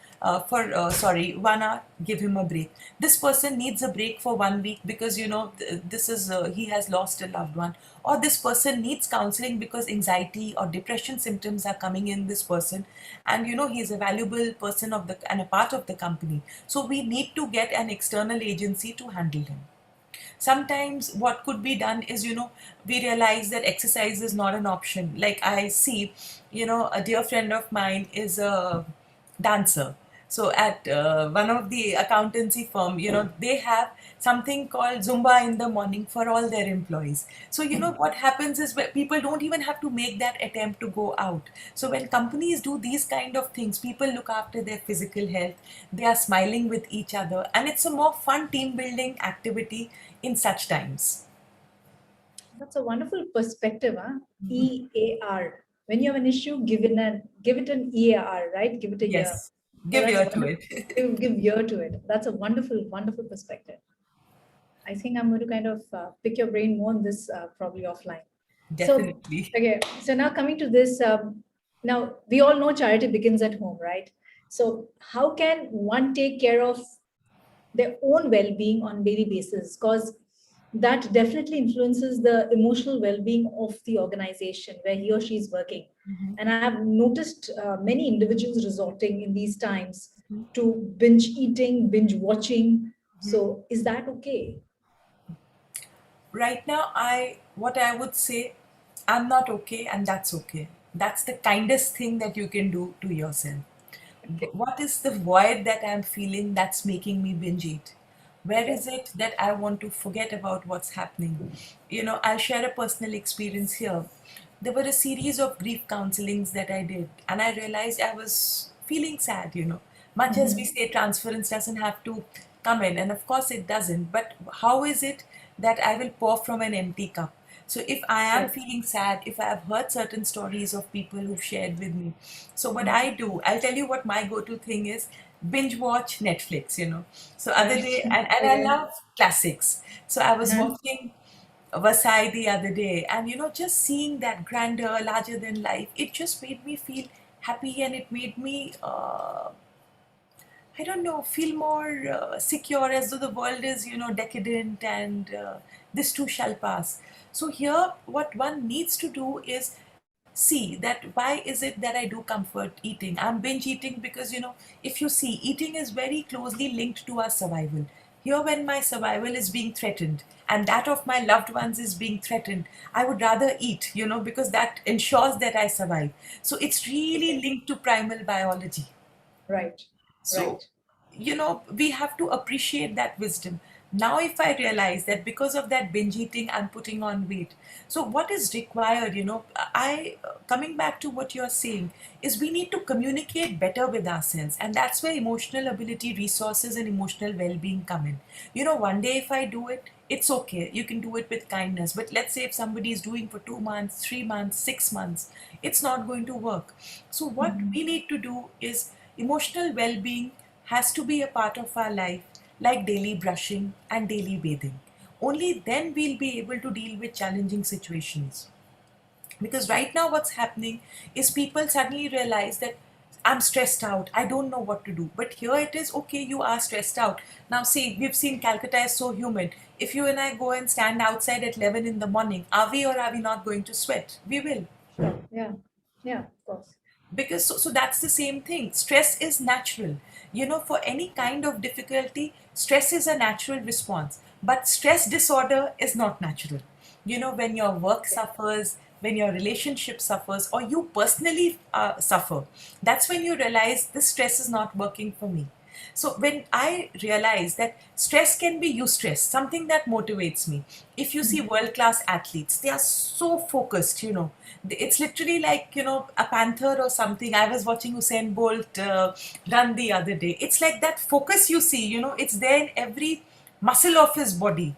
Speaker 2: Sorry, 1 hour, give him a break. This person needs a break for 1 week because, this is, he has lost a loved one. Or this person needs counseling because anxiety or depression symptoms are coming in this person. And, he's a valuable person and a part of the company. So we need to get an external agency to handle him. Sometimes what could be done is, we realize that exercise is not an option. Like I see, a dear friend of mine is a dancer. So at one of the accountancy firm, they have something called Zumba in the morning for all their employees. So what happens is people don't even have to make that attempt to go out. So when companies do these kind of things, people look after their physical health, they are smiling with each other, and it's a more fun team building activity in such times.
Speaker 1: That's a wonderful perspective, huh? EAR. When you have an issue, give it an EAR, right? Give it a year.
Speaker 2: Yes,
Speaker 1: So
Speaker 2: give
Speaker 1: that's
Speaker 2: ear to
Speaker 1: wonderful.
Speaker 2: it.
Speaker 1: Give year to it. That's a wonderful, wonderful perspective. I think I'm going to kind of pick your brain more on this probably offline. So,
Speaker 2: Definitely.
Speaker 1: okay. So now coming to this, now we all know charity begins at home, right? So how can one take care of their own well-being on daily basis? Because that definitely influences the emotional well-being of the organization where he or she is working. And I've noticed many individuals resorting in these times to binge eating, binge watching. So is that okay?
Speaker 2: Right now, what I would say, I'm not okay, and that's okay. That's the kindest thing that you can do to yourself.
Speaker 1: Okay.
Speaker 2: What is the void that I'm feeling that's making me binge eat? Where
Speaker 1: Okay.
Speaker 2: is it that I want to forget about what's happening? I'll share a personal experience here. There were a series of grief counselings that I did, and I realized I was feeling sad. Much as we
Speaker 1: Mhm.
Speaker 2: say transference doesn't have to come in, and of course it doesn't, but how is it that I will pour from an empty cup? So if I am
Speaker 1: Right.
Speaker 2: feeling sad, if I have heard certain stories of people who've shared with me, so what
Speaker 1: Mhm.
Speaker 2: I do, I'll tell you what my go-to thing is: binge watch Netflix. So other
Speaker 1: Right.
Speaker 2: day, and I
Speaker 1: Okay.
Speaker 2: love classics. So I was
Speaker 1: Uh-huh.
Speaker 2: watching Vasai the other day, and just seeing that grandeur, larger than life, it just made me feel happy, and it made me I don't know, feel more secure, as though the world is, decadent, and this too shall pass. So here, what one needs to do is see that why is it that I do comfort eating? I'm binge eating because, if you see, eating is very closely linked to our survival. Here, when my survival is being threatened and that of my loved ones is being threatened, I would rather eat, because that ensures that I survive. So it's really
Speaker 1: Okay.
Speaker 2: linked to primal biology.
Speaker 1: Right.
Speaker 2: So,
Speaker 1: Right.
Speaker 2: we have to appreciate that wisdom. Now, if I realize that because of that binge eating, I'm putting on weight. So, what is required, coming back to what you're saying, is we need to communicate better with ourselves. And that's where emotional ability, resources, and emotional well being come in. One day, if I do it, it's okay, you can do it with kindness. But let's say if somebody is doing for 2 months, 3 months, 6 months, it's not going to work. So what we need to do is, emotional well-being has to be a part of our life, like daily brushing and daily bathing. Only then we'll be able to deal with challenging situations. Because right now, what's happening is people suddenly realize that I'm stressed out, I don't know what to do. But here it is, okay, you are stressed out. Now, see, we've seen Calcutta is so humid. If you and I go and stand outside at 11 in the morning, are we or are we not going to sweat? We will.
Speaker 1: Sure. Yeah. Yeah, of course.
Speaker 2: Because so that's the same thing. Stress is natural. For any kind of difficulty, stress is a natural response. But stress disorder is not natural. When your work suffers, when your relationship suffers, or you personally suffer, that's when you realize this stress is not working for me. So when I realize that stress can be eustress, something that motivates me. If you see world class athletes, they are so focused. It's literally like, a panther or something. I was watching Usain Bolt run the other day. It's like that focus you see, it's there in every muscle of his body.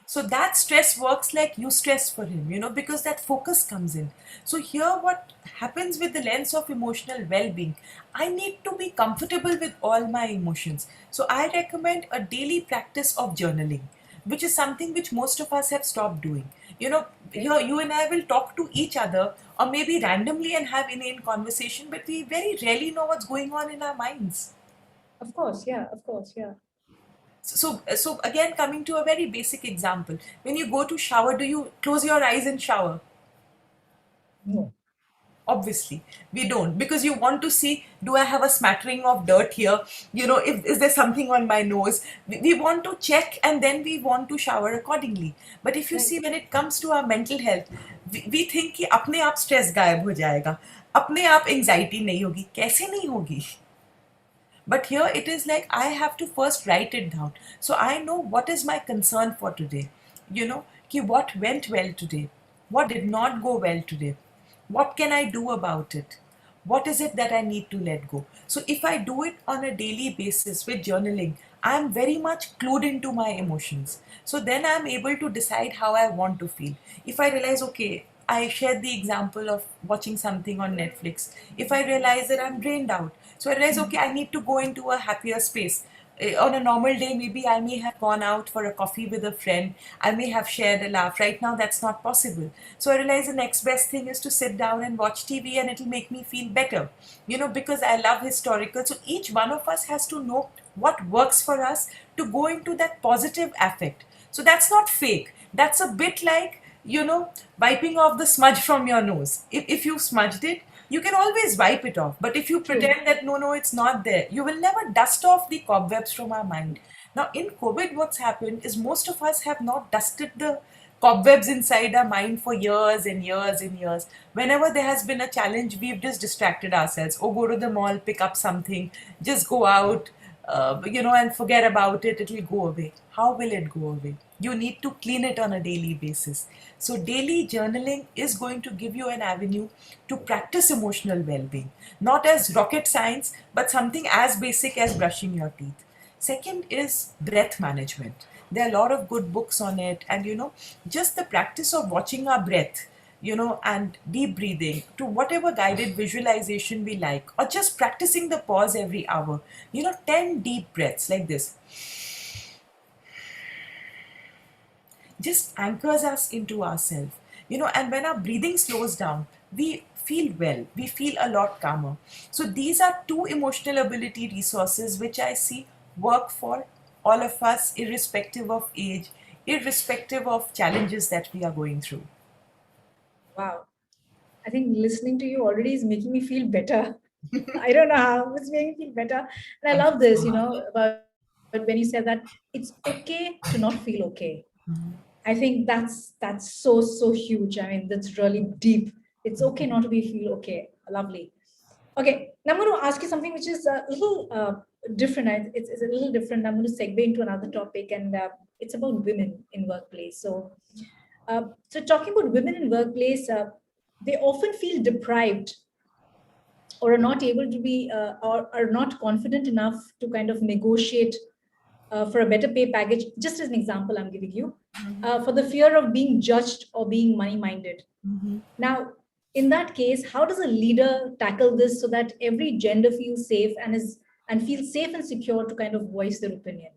Speaker 2: So that stress works like eustress for him, because that focus comes in. So here what happens with the lens of emotional well-being, I need to be comfortable with all my emotions. So I recommend a daily practice of journaling, which is something which most of us have stopped doing. Here you and I will talk to each other or maybe randomly and have inane conversation, but we very rarely know what's going on in our minds.
Speaker 1: Of course. Yeah. Of course. Yeah.
Speaker 2: So again, coming to a very basic example, when you go to shower, do you close your eyes and shower?
Speaker 1: No.
Speaker 2: Obviously, we don't, because you want to see, do I have a smattering of dirt here? If is there something on my nose? We want to check and then we want to shower accordingly. But if you
Speaker 1: Right.
Speaker 2: see, when it comes to our mental health, we think कि अपने आप stress गायब हो जाएगा, अपने आप anxiety नहीं होगी. कैसे नहीं होगी? But here it is like I have to first write it down. So I know what is my concern for today. Ki what went well today? What did not go well today? What can I do about it? What is it that I need to let go? So if I do it on a daily basis with journaling, I am very much clued into my emotions. So then I'm able to decide how I want to feel. If I realize, okay, I shared the example of watching something on Netflix. If I realize that I'm drained out, so I realize, okay, I need to go into a happier space. On a normal day, maybe I may have gone out for a coffee with a friend. I may have shared a laugh. Right now, that's not possible. So I realize the next best thing is to sit down and watch TV, and it'll make me feel better. Because I love historical. So each one of us has to know what works for us to go into that positive affect. So that's not fake. That's a bit like, wiping off the smudge from your nose. If you smudged it, you can always wipe it off. But if you
Speaker 1: True.
Speaker 2: pretend that no, it's not there, you will never dust off the cobwebs from our mind. Now, in COVID, what's happened is most of us have not dusted the cobwebs inside our mind for years and years and years. Whenever there has been a challenge, we've just distracted ourselves. Oh, go to the mall, pick up something, just go out, and forget about it, it'll go away. How will it go away? You need to clean it on a daily basis. So, daily journaling is going to give you an avenue to practice emotional well being, not as rocket science, but something as basic as brushing your teeth. Second is breath management. There are a lot of good books on it, and just the practice of watching our breath, and deep breathing to whatever guided visualization we like, or just practicing the pause every hour. 10 deep breaths like this just anchors us into ourselves. And when our breathing slows down, we feel well, we feel a lot calmer. So these are two emotional ability resources which I see work for all of us, irrespective of age, irrespective of challenges that we are going through.
Speaker 1: Wow. I think listening to you already is making me feel better. I don't know how it's making me feel better. And I
Speaker 2: Thank
Speaker 1: love
Speaker 2: you so
Speaker 1: this,
Speaker 2: much.
Speaker 1: about when you said that it's okay to not feel okay. I think that's so huge. I mean, that's really deep. It's okay not to be feel okay. Lovely. Okay, now I'm going to ask you something which is a little different. It's a little different. I'm going to segue into another topic, and it's about women in workplace. So talking about women in workplace, they often feel deprived or are not able to be or are not confident enough to kind of negotiate for a better pay package, just as an example I'm giving you, for the fear of being judged or being money minded. Now, in that case, how does a leader tackle this so that every gender feels safe and feels safe and secure to kind of voice their opinion?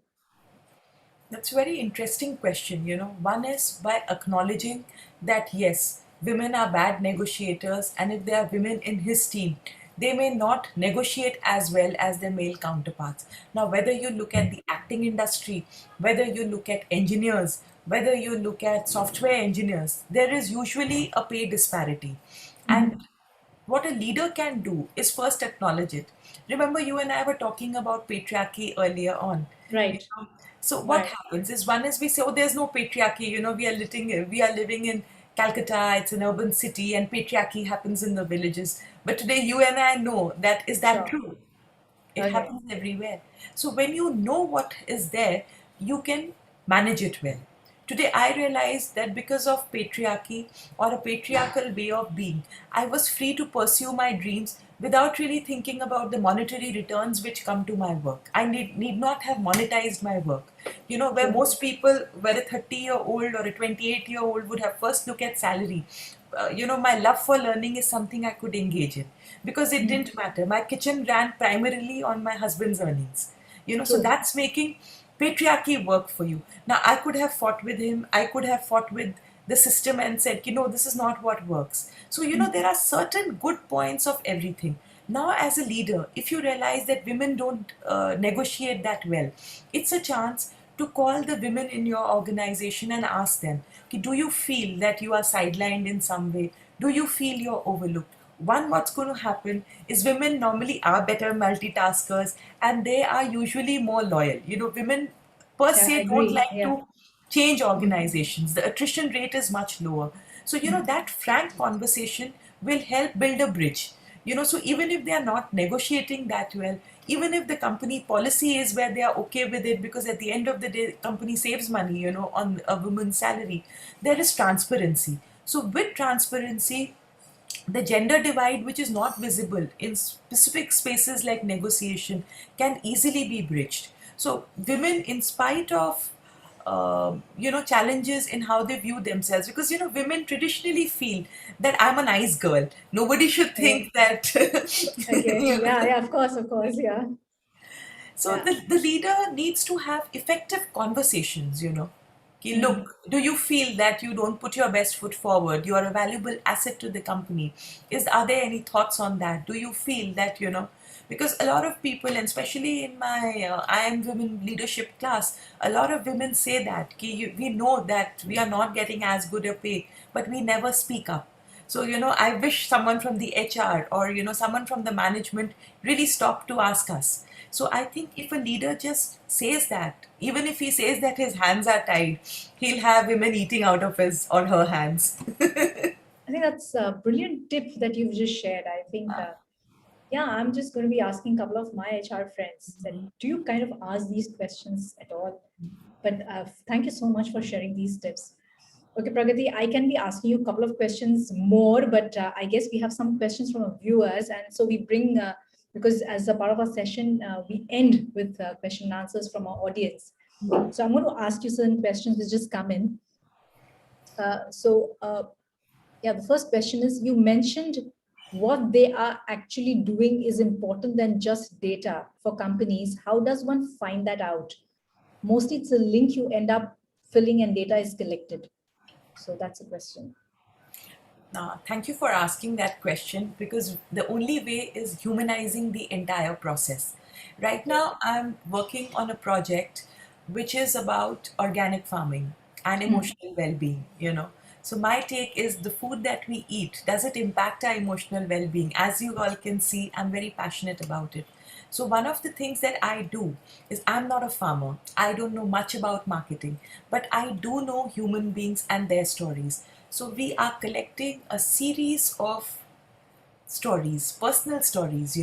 Speaker 2: That's a very interesting question. One is by acknowledging that yes, women are bad negotiators, and if there are women in his team, they may not negotiate as well as their male counterparts. Now, whether you look at the acting industry, whether you look at engineers, whether you look at software engineers, there is usually a pay disparity. And what a leader can do is first acknowledge it. Remember, you and I were talking about patriarchy earlier on. You
Speaker 1: Right,
Speaker 2: know? So what
Speaker 1: right,
Speaker 2: happens is one is we say, oh, there's no patriarchy. We are living in Calcutta. It's an urban city, and patriarchy happens in the villages. But today, you and I know that is that
Speaker 1: sure.
Speaker 2: true? It
Speaker 1: Okay.
Speaker 2: happens everywhere. So when you know what is there, you can manage it well. Today, I realized that because of patriarchy or a patriarchal way of being, I was free to pursue my dreams without really thinking about the monetary returns which come to my work. I need not have monetized my work. Where
Speaker 1: True.
Speaker 2: most people, where a 30-year-old or a 28-year-old would have first look at salary, my love for learning is something I could engage in because it didn't matter. My kitchen ran primarily on my husband's earnings. So
Speaker 1: True.
Speaker 2: that's making patriarchy work for you. Now, I could have fought with him, I could have fought with the system and said, this is not what works. So, there are certain good points of everything. Now, as a leader, if you realize that women don't negotiate that well, it's a chance to call the women in your organization and ask them, "Okay, do you feel that you are sidelined in some way? Do you feel you're overlooked?" One, what's going to happen is women normally are better multitaskers and they are usually more loyal. Women per
Speaker 1: Yeah, I
Speaker 2: se don't
Speaker 1: agree.
Speaker 2: like
Speaker 1: Yeah.
Speaker 2: to change organizations. The attrition rate is much lower. So, that frank conversation will help build a bridge. So even if they are not negotiating that well, even if the company policy is where they are okay with it, because at the end of the day, company saves money, on a woman's salary, there is transparency. So with transparency, the gender divide, which is not visible in specific spaces like negotiation, can easily be bridged. So women, in spite of challenges in how they view themselves, because women traditionally feel that I'm a nice girl. Nobody should
Speaker 1: Okay.
Speaker 2: think that.
Speaker 1: Okay.
Speaker 2: you
Speaker 1: Yeah,
Speaker 2: know.
Speaker 1: yeah, of course, of course. Yeah.
Speaker 2: So
Speaker 1: Yeah.
Speaker 2: the leader needs to have effective conversations. Okay,
Speaker 1: Mm.
Speaker 2: look, do you feel that you don't put your best foot forward? You are a valuable asset to the company. Are there any thoughts on that? Do you feel that? Because a lot of people, and especially in my I am women leadership class, a lot of women say that we know that we are not getting as good a pay, but we never speak up. So, I wish someone from the HR or, someone from the management really stopped to ask us. So, I think if a leader just says that, even if he says that his hands are tied, he'll have women eating out of his or her hands.
Speaker 1: I think that's a brilliant tip that you've just shared. I think, yeah, I'm just going to be asking a couple of my HR friends that do you kind of ask these questions at all? But thank you so much for sharing these tips. Okay, Pragati, I can be asking you a couple of questions more, but I guess we have some questions from our viewers. And so we bring, because as a part of our session, we end with question and answers from our audience. So I'm going to ask you certain questions which just come in. Yeah, the first question is you mentioned what they are actually doing is important than just data for companies. How does one find that out? Mostly it's a link you end up filling and data is collected. So that's a question.
Speaker 2: Thank you for asking that question because the only way is humanizing the entire process. Right
Speaker 1: Okay.
Speaker 2: now, I'm working on a project which is about organic farming and
Speaker 1: Hmm.
Speaker 2: emotional well being. So, my take is the food that we eat, does it impact our emotional well being? As you all can see, I'm very passionate about it. So, one of the things that I do is I'm not a farmer. I don't know much about marketing, but I do know human beings and their stories. So, we are collecting a series of stories, personal stories.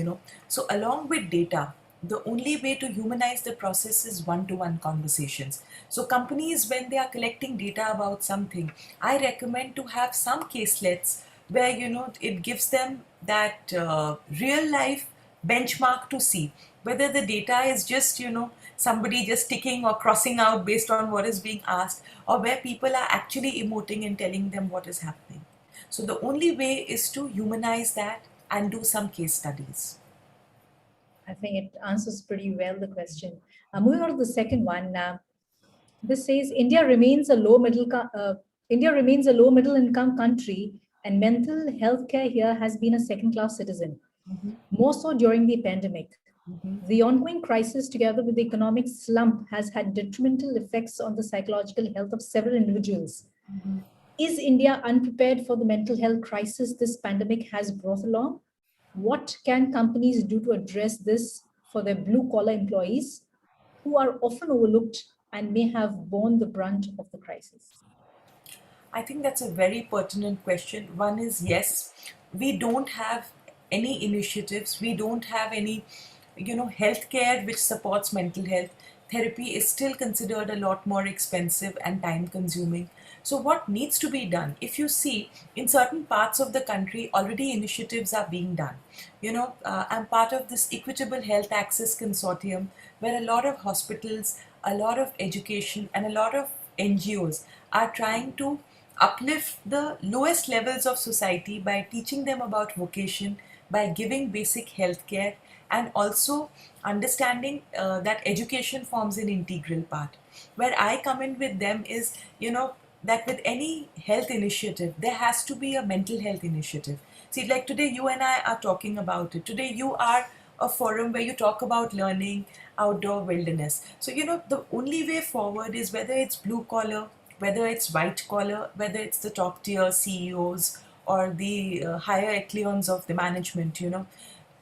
Speaker 2: So, along with data, the only way to humanize the process is one to one conversations. So, companies, when they are collecting data about something, I recommend to have some caselets where it gives them that real life benchmark to see whether the data is just somebody just ticking or crossing out based on what is being asked, or where people are actually emoting and telling them what is happening. So the only way is to humanize that and do some case studies.
Speaker 1: I think it answers pretty well the question. Moving on to the second one. This says India remains a low middle income country, and mental health care here has been a second class citizen. More so during the pandemic. The ongoing crisis, together with the economic slump, has had detrimental effects on the psychological health of several individuals. Is India unprepared for the mental health crisis this pandemic has brought along? What can companies do to address this for their blue collar employees who are often overlooked and may have borne the brunt of the crisis?
Speaker 2: I think that's a very pertinent question. One is yes, we don't have any initiatives, we don't have any, healthcare which supports mental health. Therapy is still considered a lot more expensive and time consuming. So, what needs to be done? If you see, in certain parts of the country, already initiatives are being done. I'm part of this Equitable Health Access Consortium where a lot of hospitals, a lot of education, and a lot of NGOs are trying to uplift the lowest levels of society by teaching them about vocation, by giving basic health care, and also understanding that education forms an integral part. Where I come in with them is, that with any health initiative, there has to be a mental health initiative. See, like today, you and I are talking about it. Today, you are a forum where you talk about learning, outdoor wilderness. So, the only way forward is whether it's blue collar, whether it's white collar, whether it's the top tier CEOs or the higher echelons of the management,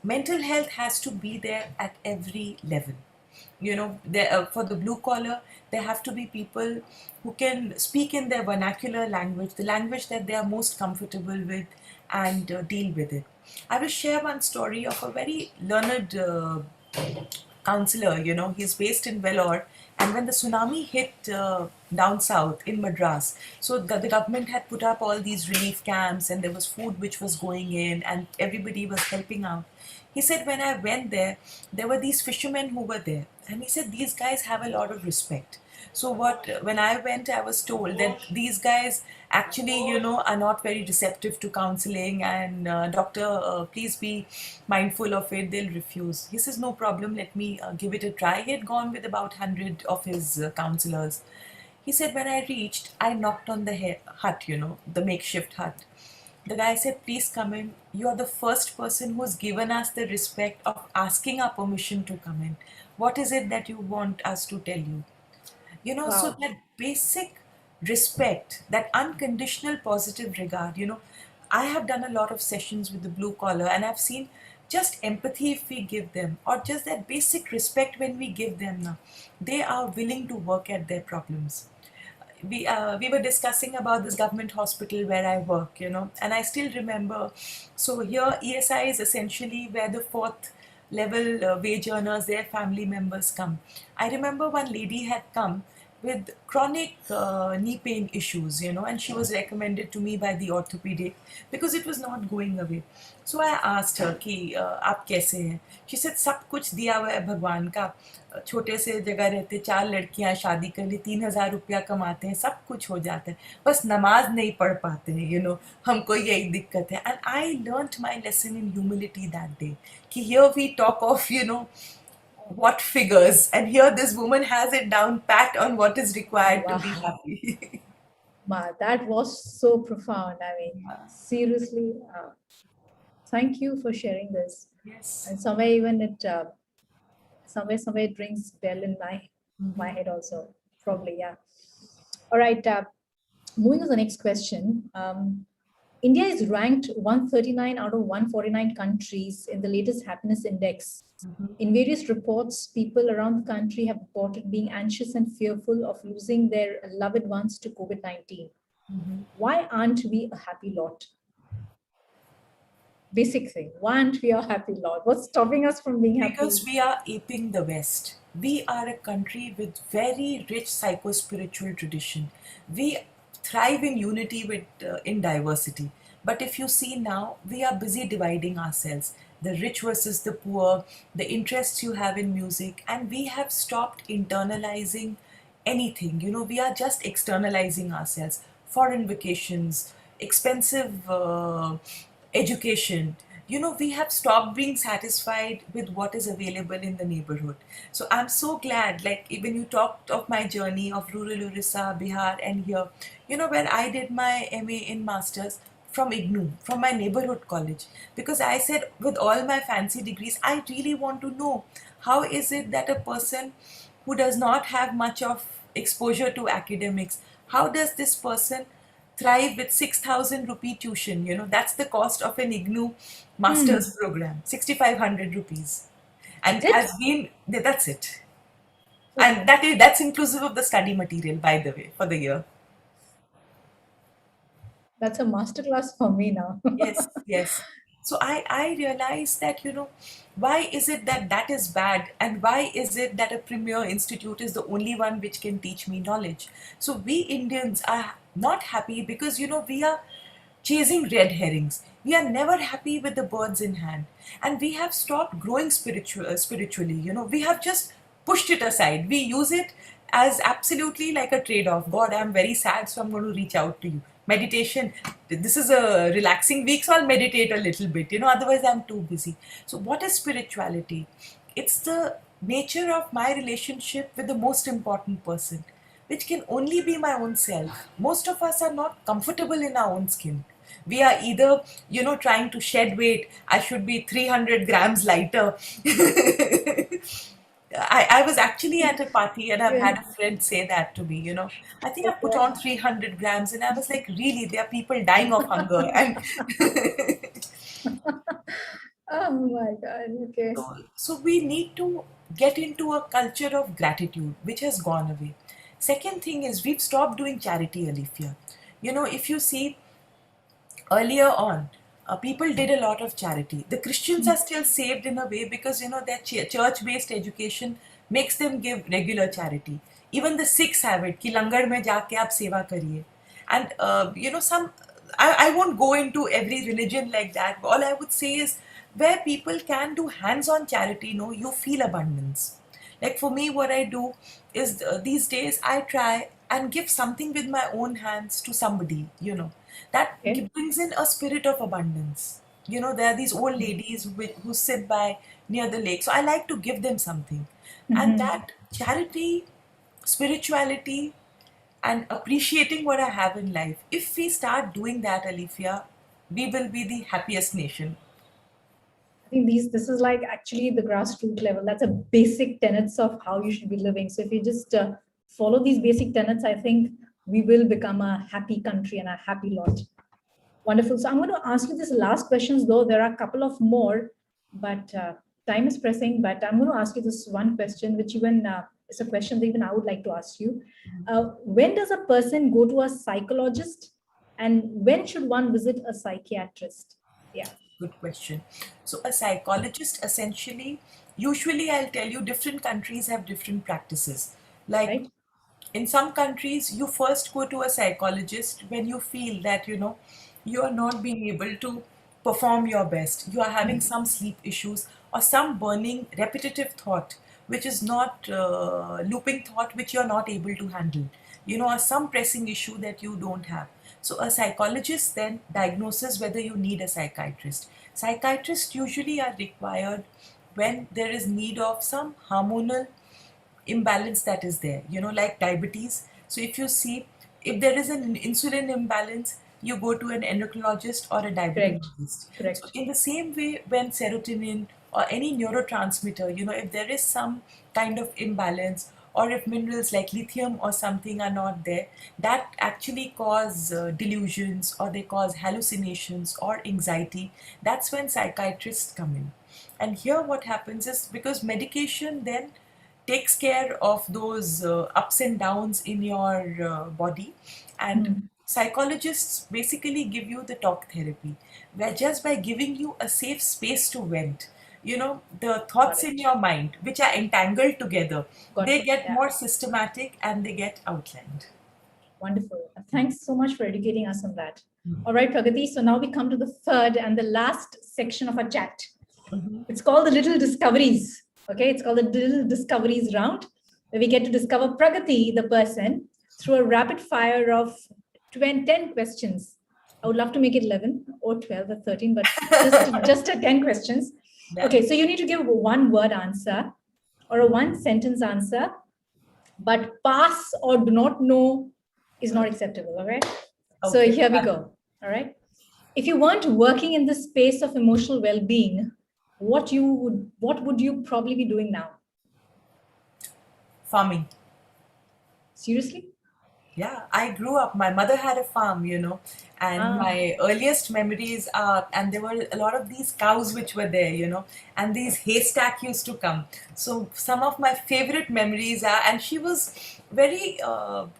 Speaker 2: mental health has to be there at every level. For the blue collar, there have to be people who can speak in their vernacular language, the language that they are most comfortable with, and deal with it. I will share one story of a very learned counselor. He's based in Vellore, and when the tsunami hit down south in Madras, so the government had put up all these relief camps, and there was food which was going in, and everybody was helping out. He said, when I went there were these fishermen who were there, and he said these guys have a lot of respect. So when I went, I was told that these guys actually, are not very receptive to counseling, and doctor, please be mindful of it. They'll refuse. He says, no problem. Let me give it a try. He had gone with about 100 of his counselors. He said, when I reached, I knocked on the hut, the makeshift hut. The guy said, please come in. You are the first person who's given us the respect of asking our permission to come in. What is it that you want us to tell you? So
Speaker 1: Wow.
Speaker 2: that basic respect, that unconditional positive regard, I have done a lot of sessions with the blue collar, and I've seen just empathy if we give them, or just that basic respect when we give them now, they are willing to work at their problems. We were discussing about this government hospital where I work, and I still remember. So here, ESI is essentially where the fourth level wage earners, their family members come. I remember one lady had come with chronic knee pain issues, and she was recommended to me by the orthopedic because it was not going away. So I asked her कि आप कैसे हैं? She said सब कुछ दिया हुआ है भगवान का. छोटे से जगह रहते, 4 लड़कियां शादी कर ली, 3,000 रुपया कमाते हैं, सब कुछ हो जाता है, बस नमाज नहीं पढ़ पाते हैं, हमको यही दिक्कत है. And I learnt my lesson in humility that day. कि here we talk of, what figures, and here this woman has it down pat on what is required to be
Speaker 1: Wow.
Speaker 2: happy.
Speaker 1: Ma, that was so profound. I mean, seriously, thank you for sharing this.
Speaker 2: Yes.
Speaker 1: And somewhere even it somewhere it rings bell in my head also. Probably, yeah. All right. Moving on to the next question. India is ranked 139 out of 149 countries in the latest happiness index. In various reports, people around the country have reported being anxious and fearful of losing their loved ones to COVID-19. Why aren't we a happy lot? Basic thing. Why aren't we a happy lot? What's stopping us from being happy?
Speaker 2: Because we are aping the West. We are a country with very rich psycho-spiritual tradition. We thrive in unity in diversity. But if you see now, we are busy dividing ourselves. the rich versus the poor, the interests you have in music, and we have stopped internalizing anything. We are just externalizing ourselves. Foreign vacations, expensive education. We have stopped being satisfied with what is available in the neighborhood. So I'm so glad, like when you talked of my journey of rural Orissa, Bihar, and here, where I did my MA in Masters from IGNU, from my neighborhood college, because I said, with all my fancy degrees, I really want to know how is it that a person who does not have much of exposure to academics, how does this person thrive with 6,000 rupee tuition? That's the cost of an IGNU
Speaker 1: Hmm.
Speaker 2: master's program, 6,500 rupees.
Speaker 1: That's
Speaker 2: And
Speaker 1: it?
Speaker 2: has been, that's it. And
Speaker 1: Okay.
Speaker 2: that's inclusive of the study material, by the way, for the year.
Speaker 1: That's a masterclass for me now.
Speaker 2: Yes, yes. So I realized that, why is it that that is bad, and why is it that a premier institute is the only one which can teach me knowledge? So we Indians are not happy because, we are chasing red herrings. We are never happy with the birds in hand. And we have stopped growing spiritually. We have just pushed it aside. We use it as absolutely like a trade off. God, I'm very sad, so I'm going to reach out to you. Meditation, this is a relaxing week, so I'll meditate a little bit. Otherwise, I'm too busy. So, what is spirituality? It's the nature of my relationship with the most important person, which can only be my own self. Most of us are not comfortable in our own skin. We are either, trying to shed weight. I should be 300 grams lighter. I was actually at a party and I've
Speaker 1: Yeah.
Speaker 2: had a friend say that to me, I think I put
Speaker 1: Okay.
Speaker 2: on 300 grams, and I was like, really, there are people dying of hunger. And
Speaker 1: Oh my God. Okay.
Speaker 2: so we need to get into a culture of gratitude, which has gone away. Second thing is we've stopped doing charity, Alifia. If you see earlier on, people did a lot of charity. The Christians are still saved in a way because their church-based education makes them give regular charity. Even the Sikhs have it. कि लंगर में जाके आप सेवा करिए. And some I won't go into every religion like that. All I would say is where people can do hands-on charity, you feel abundance. Like for me, what I do is these days I try and give something with my own hands to somebody, that
Speaker 1: Okay.
Speaker 2: brings in a spirit of abundance. There are these old ladies who sit by near the lake. So I like to give them something. And
Speaker 1: Mm-hmm.
Speaker 2: that charity, spirituality, and appreciating what I have in life, if we start doing that, Alifia, we will be the happiest nation.
Speaker 1: I think this is like actually the grassroots level. That's a basic tenets of how you should be living. So if you just follow these basic tenets, I think we will become a happy country and a happy lot. Wonderful. So I'm going to ask you this last questions, though there are a couple of more, but time is pressing. But I'm going to ask you this one question, which even is a question that even I would like to ask you. When does a person go to a psychologist, and when should one visit a psychiatrist? Yeah.
Speaker 2: Good question. So, a psychologist essentially, usually I'll tell you, different countries have different practices. Like
Speaker 1: Right.
Speaker 2: in some countries, you first go to a psychologist when you feel that, you are not being able to perform your best. You are having some sleep issues or some burning repetitive thought, which is not looping thought, which you're not able to handle, or some pressing issue that you don't have. So a psychologist then diagnoses whether you need a psychiatrist. Psychiatrists usually are required when there is need of some hormonal imbalance that is there, like diabetes. So if you see, if there is an insulin imbalance, you go to an endocrinologist or a
Speaker 1: Correct.
Speaker 2: diabetologist. So
Speaker 1: Correct.
Speaker 2: in the same way, when serotonin or any neurotransmitter, if there is some kind of imbalance, or if minerals like lithium or something are not there, that actually cause delusions, or they cause hallucinations or anxiety. That's when psychiatrists come in. And here what happens is, because medication then takes care of those ups and downs in your body, and
Speaker 1: Hmm.
Speaker 2: psychologists basically give you the talk therapy, where just by giving you a safe space to vent, the
Speaker 1: Got
Speaker 2: thoughts in
Speaker 1: it.
Speaker 2: your mind which are entangled together,
Speaker 1: Got
Speaker 2: they
Speaker 1: it.
Speaker 2: get
Speaker 1: Yeah.
Speaker 2: more systematic and they get outlined.
Speaker 1: Wonderful. Thanks so much for educating us on that. All right, Pragati. So now we come to the third and the last section of our chat.
Speaker 2: Mhm.
Speaker 1: It's called the Little Discoveries. Okay, it's called the Little Discoveries round, where we get to discover Pragati, the person, through a rapid fire of 10 questions. I would love to make it 11 or 12 or 13, but just a 10 questions.
Speaker 2: Yeah.
Speaker 1: Okay, so you need to give a one word answer or a one sentence answer, but pass or do not know is not acceptable. All right. So
Speaker 2: Okay.
Speaker 1: here we go. All right. If you weren't working in the space of emotional well-being, what would you probably be doing now?
Speaker 2: Farming.
Speaker 1: Seriously?
Speaker 2: Yeah, I grew up. My mother had a farm, and
Speaker 1: Ah,
Speaker 2: my earliest memories are, and there were a lot of these cows which were there, and these haystack used to come. So some of my favorite memories are, and she was very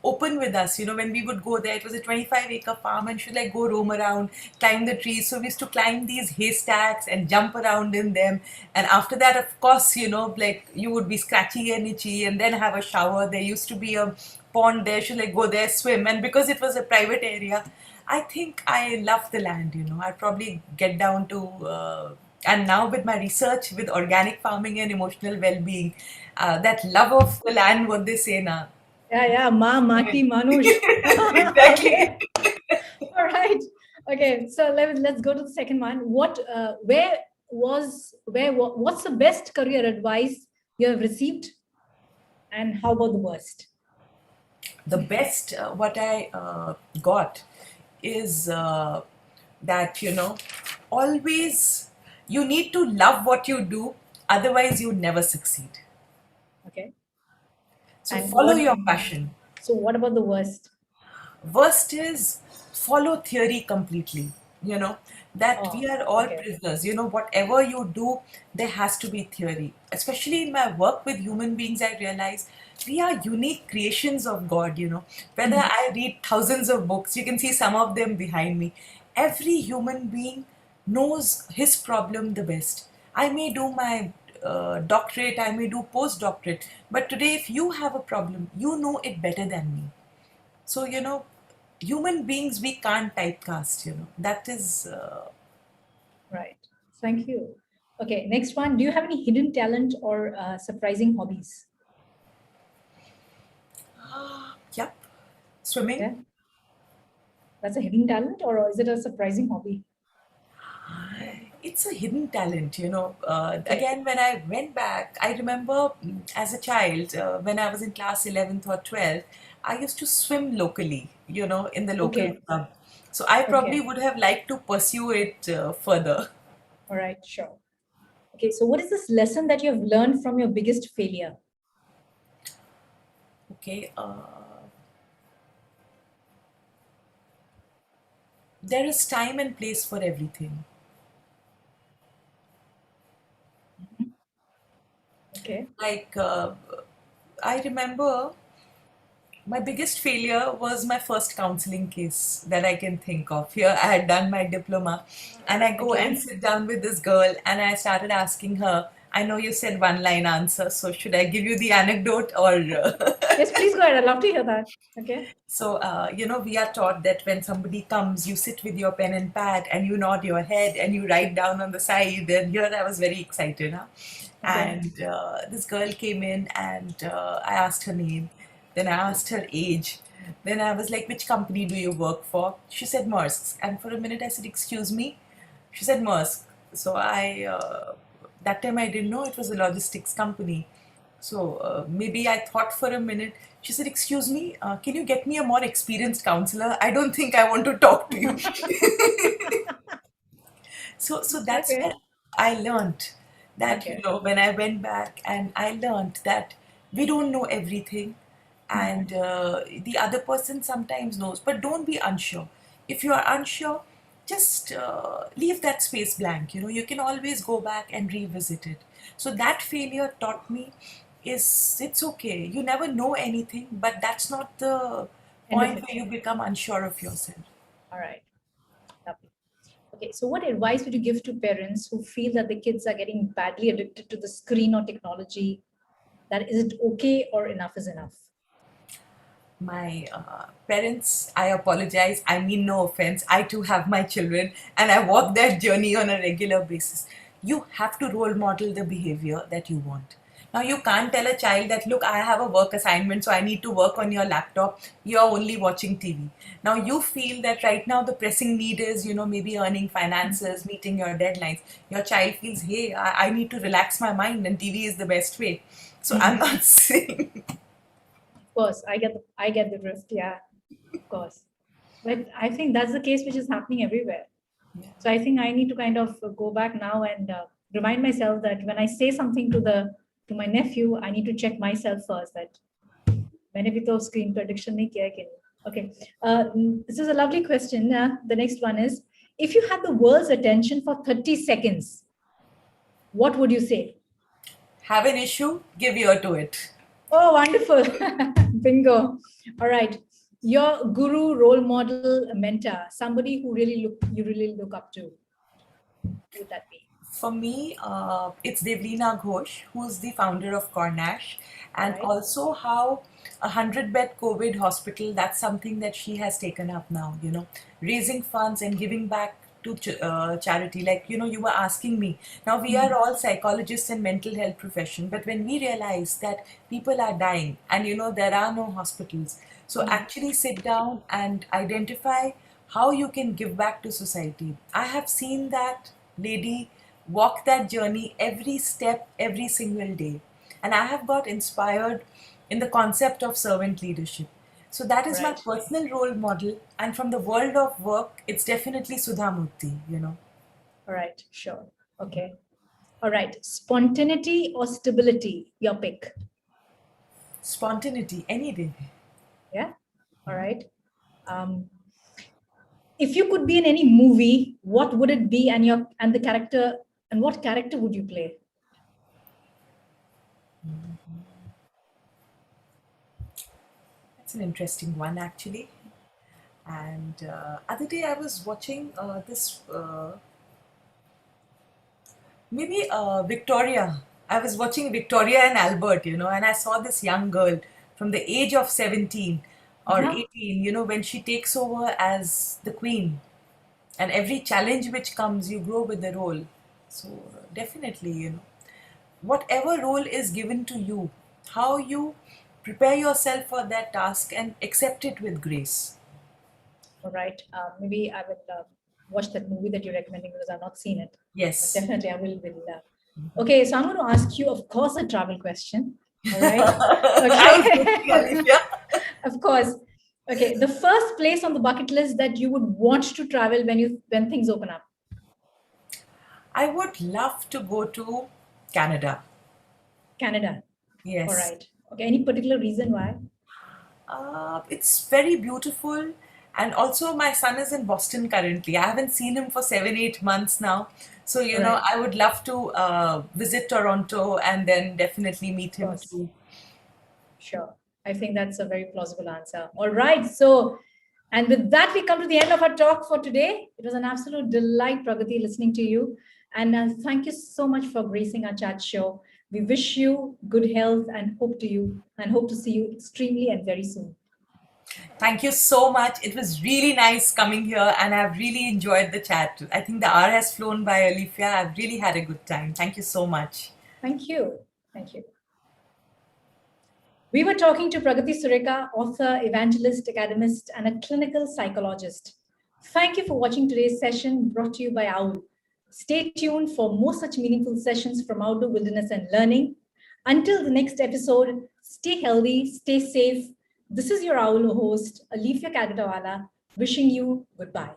Speaker 2: open with us, when we would go there. It was a 25-acre farm, and she'd like go roam around, climb the trees. So we used to climb these haystacks and jump around in them. And after that, of course, like you would be scratchy and itchy, and then have a shower. There used to be a pond there, she'll like go there, swim. And because it was a private area, I think I love the land, I'd probably get down to, and now with my research with organic farming and emotional well-being, that love of the land, what they say now.
Speaker 1: yeah. Ma,
Speaker 2: Right.
Speaker 1: mati, manush.
Speaker 2: Exactly.
Speaker 1: Okay. All right. Okay. So let's go to the second one. What's the best career advice you have received, and how about the worst?
Speaker 2: The best what I got is that always you need to love what you do, otherwise you never succeed.
Speaker 1: Okay.
Speaker 2: So
Speaker 1: And
Speaker 2: follow
Speaker 1: what?
Speaker 2: your passion.
Speaker 1: So what about the worst?
Speaker 2: Worst is follow theory completely. That
Speaker 1: Oh,
Speaker 2: we are all
Speaker 1: okay.
Speaker 2: prisoners. Whatever you do, there has to be theory. Especially in my work with human beings, I realize we are unique creations of God. Whether
Speaker 1: Mhm.
Speaker 2: I read thousands of books, you can see some of them behind me. Every human being knows his problem the best. I may do my doctorate, I may do postdoctorate, but today, if you have a problem, you know it better than me. So, human beings we can't typecast, That is,
Speaker 1: Right. Thank you. Okay, next one. Do you have any hidden talent or surprising hobbies?
Speaker 2: yep, swimming.
Speaker 1: Okay, that's a hidden talent, or is it a surprising hobby?
Speaker 2: It's a hidden talent,
Speaker 1: Okay,
Speaker 2: Again, when I went back, I remember as a child, when I was in class 11th or 12th, I used to swim locally, in the local
Speaker 1: okay,
Speaker 2: club. So I probably
Speaker 1: okay.
Speaker 2: would have liked to pursue it further.
Speaker 1: All right, sure. Okay, so what is this lesson that you have learned from your biggest failure?
Speaker 2: Okay, there is time and place for everything.
Speaker 1: Okay,
Speaker 2: Like, I remember my biggest failure was my first counseling case that I can think of. Here, I had done my diploma, and I go and
Speaker 1: okay.
Speaker 2: sit down with this girl, and I started asking her, I know you said one line answer, so should I give you the anecdote or.
Speaker 1: Yes, please go ahead. I'd love to hear that. Okay,
Speaker 2: So, we are taught that when somebody comes, you sit with your pen and pad and you nod your head and you write down on the side. And here I was very excited. Huh?
Speaker 1: okay,
Speaker 2: And this girl came in and I asked her name. Then I asked her age. Then I was like, which company do you work for? She said, Maersk. And for a minute I said, excuse me? She said, Maersk. So that time I didn't know it was a logistics company. So maybe I thought for a minute. She said, "Excuse me, can you get me a more experienced counselor? I don't think I want to talk to you." So that's
Speaker 1: okay,
Speaker 2: where I learned that
Speaker 1: okay.
Speaker 2: when I went back and I learned that we don't know everything,
Speaker 1: Hmm.
Speaker 2: and the other person sometimes knows, but don't be unsure. If you are unsure, just leave that space blank. You can always go back and revisit it. So that failure taught me is it's okay. You never know anything, but that's not the
Speaker 1: End of
Speaker 2: point
Speaker 1: it.
Speaker 2: where you become unsure of yourself.
Speaker 1: All right. Lovely. Okay, so what advice would you give to parents who feel that the kids are getting badly addicted to the screen or technology? That is it okay or enough is enough?
Speaker 2: My parents, I apologize. I mean, no offense. I too have my children and I walk that journey on a regular basis. you have to role model the behavior that you want. Now, you can't tell a child that, look, I have a work assignment, so I need to work on your laptop. You're only watching TV. Now, you feel that right now the pressing need is, maybe earning finances, meeting your deadlines. Your child feels, hey, I need to relax my mind, and TV is the best way. So, I'm not saying.
Speaker 1: Of course, I get the drift. Yeah, of course. But I think that's the case which is happening everywhere.
Speaker 2: Yeah.
Speaker 1: So I think I need to kind of go back now and remind myself that when I say something to my nephew, I need to check myself first that मैंने भी तो screen prediction नहीं किया है कि नहीं. Okay, this is a lovely question. The next one is, if you had the world's attention for 30 seconds, what would you say?
Speaker 2: Have an issue, give ear to it.
Speaker 1: Oh, wonderful. Bingo. All right. Your guru, role model, mentor, somebody who you really look up to. Who would that be?
Speaker 2: For me, it's Devleena Ghosh, who's the founder of Cornash, and
Speaker 1: Right.
Speaker 2: also how a 100-bed COVID hospital, that's something that she has taken up now, raising funds and giving back to charity. Like, you were asking me. Now, we are all psychologists and mental health profession, but when we realize that people are dying and, there are no hospitals, so actually sit down and identify how you can give back to society. I have seen that lady walk that journey every step, every single day. And I have got inspired in the concept of servant leadership. So that is my
Speaker 1: Right.
Speaker 2: personal role model. And from the world of work, it's definitely Sudha Murthy.
Speaker 1: All right. Sure. Okay. All right. Spontaneity or stability? Your pick.
Speaker 2: Spontaneity, any day.
Speaker 1: Yeah. All right. If you could be in any movie, what would it be, and the character, and what character would you play?
Speaker 2: That's an interesting one, actually. And other day I was watching this, maybe Victoria. I was watching Victoria and Albert, and I saw this young girl from the age of 17 or
Speaker 1: Uh-huh.
Speaker 2: 18, when she takes over as the queen. And every challenge which comes, you grow with the role. So definitely, whatever role is given to you, how you prepare yourself for that task and accept it with grace.
Speaker 1: All right. Maybe I will watch that movie that you're recommending because I've not seen it. But
Speaker 2: Yes.
Speaker 1: definitely, I will. Okay, so I'm going to ask you, of course, a travel question. All right. Okay.
Speaker 2: Alifiya.
Speaker 1: Of course. Okay. The first place on the bucket list that you would want to travel when things open up.
Speaker 2: I would love to go to Canada.
Speaker 1: Canada.
Speaker 2: Yes.
Speaker 1: All right. Okay. Any particular reason why?
Speaker 2: It's very beautiful. And also, my son is in Boston currently. I haven't seen him for 7, 8 months now. So,
Speaker 1: Right.
Speaker 2: I would love to visit Toronto and then definitely meet him
Speaker 1: course.
Speaker 2: too.
Speaker 1: Sure. I think that's a very plausible answer. All right. So, and with that, we come to the end of our talk for today. It was an absolute delight, Pragati, listening to you. And thank you so much for gracing our chat show. We wish you good health and hope to see you extremely and very soon.
Speaker 2: Thank you so much. It was really nice coming here and I've really enjoyed the chat. I think the hour has flown by, Alifiya. I've really had a good time. Thank you so much.
Speaker 1: Thank you. Thank you. We were talking to Pragati Sureka, author, evangelist, academist, and a clinical psychologist. Thank you for watching today's session brought to you by OWL. Stay tuned for more such meaningful sessions from Outdoor Wilderness and Learning. Until the next episode, stay healthy, stay safe. This is your OWL host, Alifiya Calcuttawala, wishing you goodbye.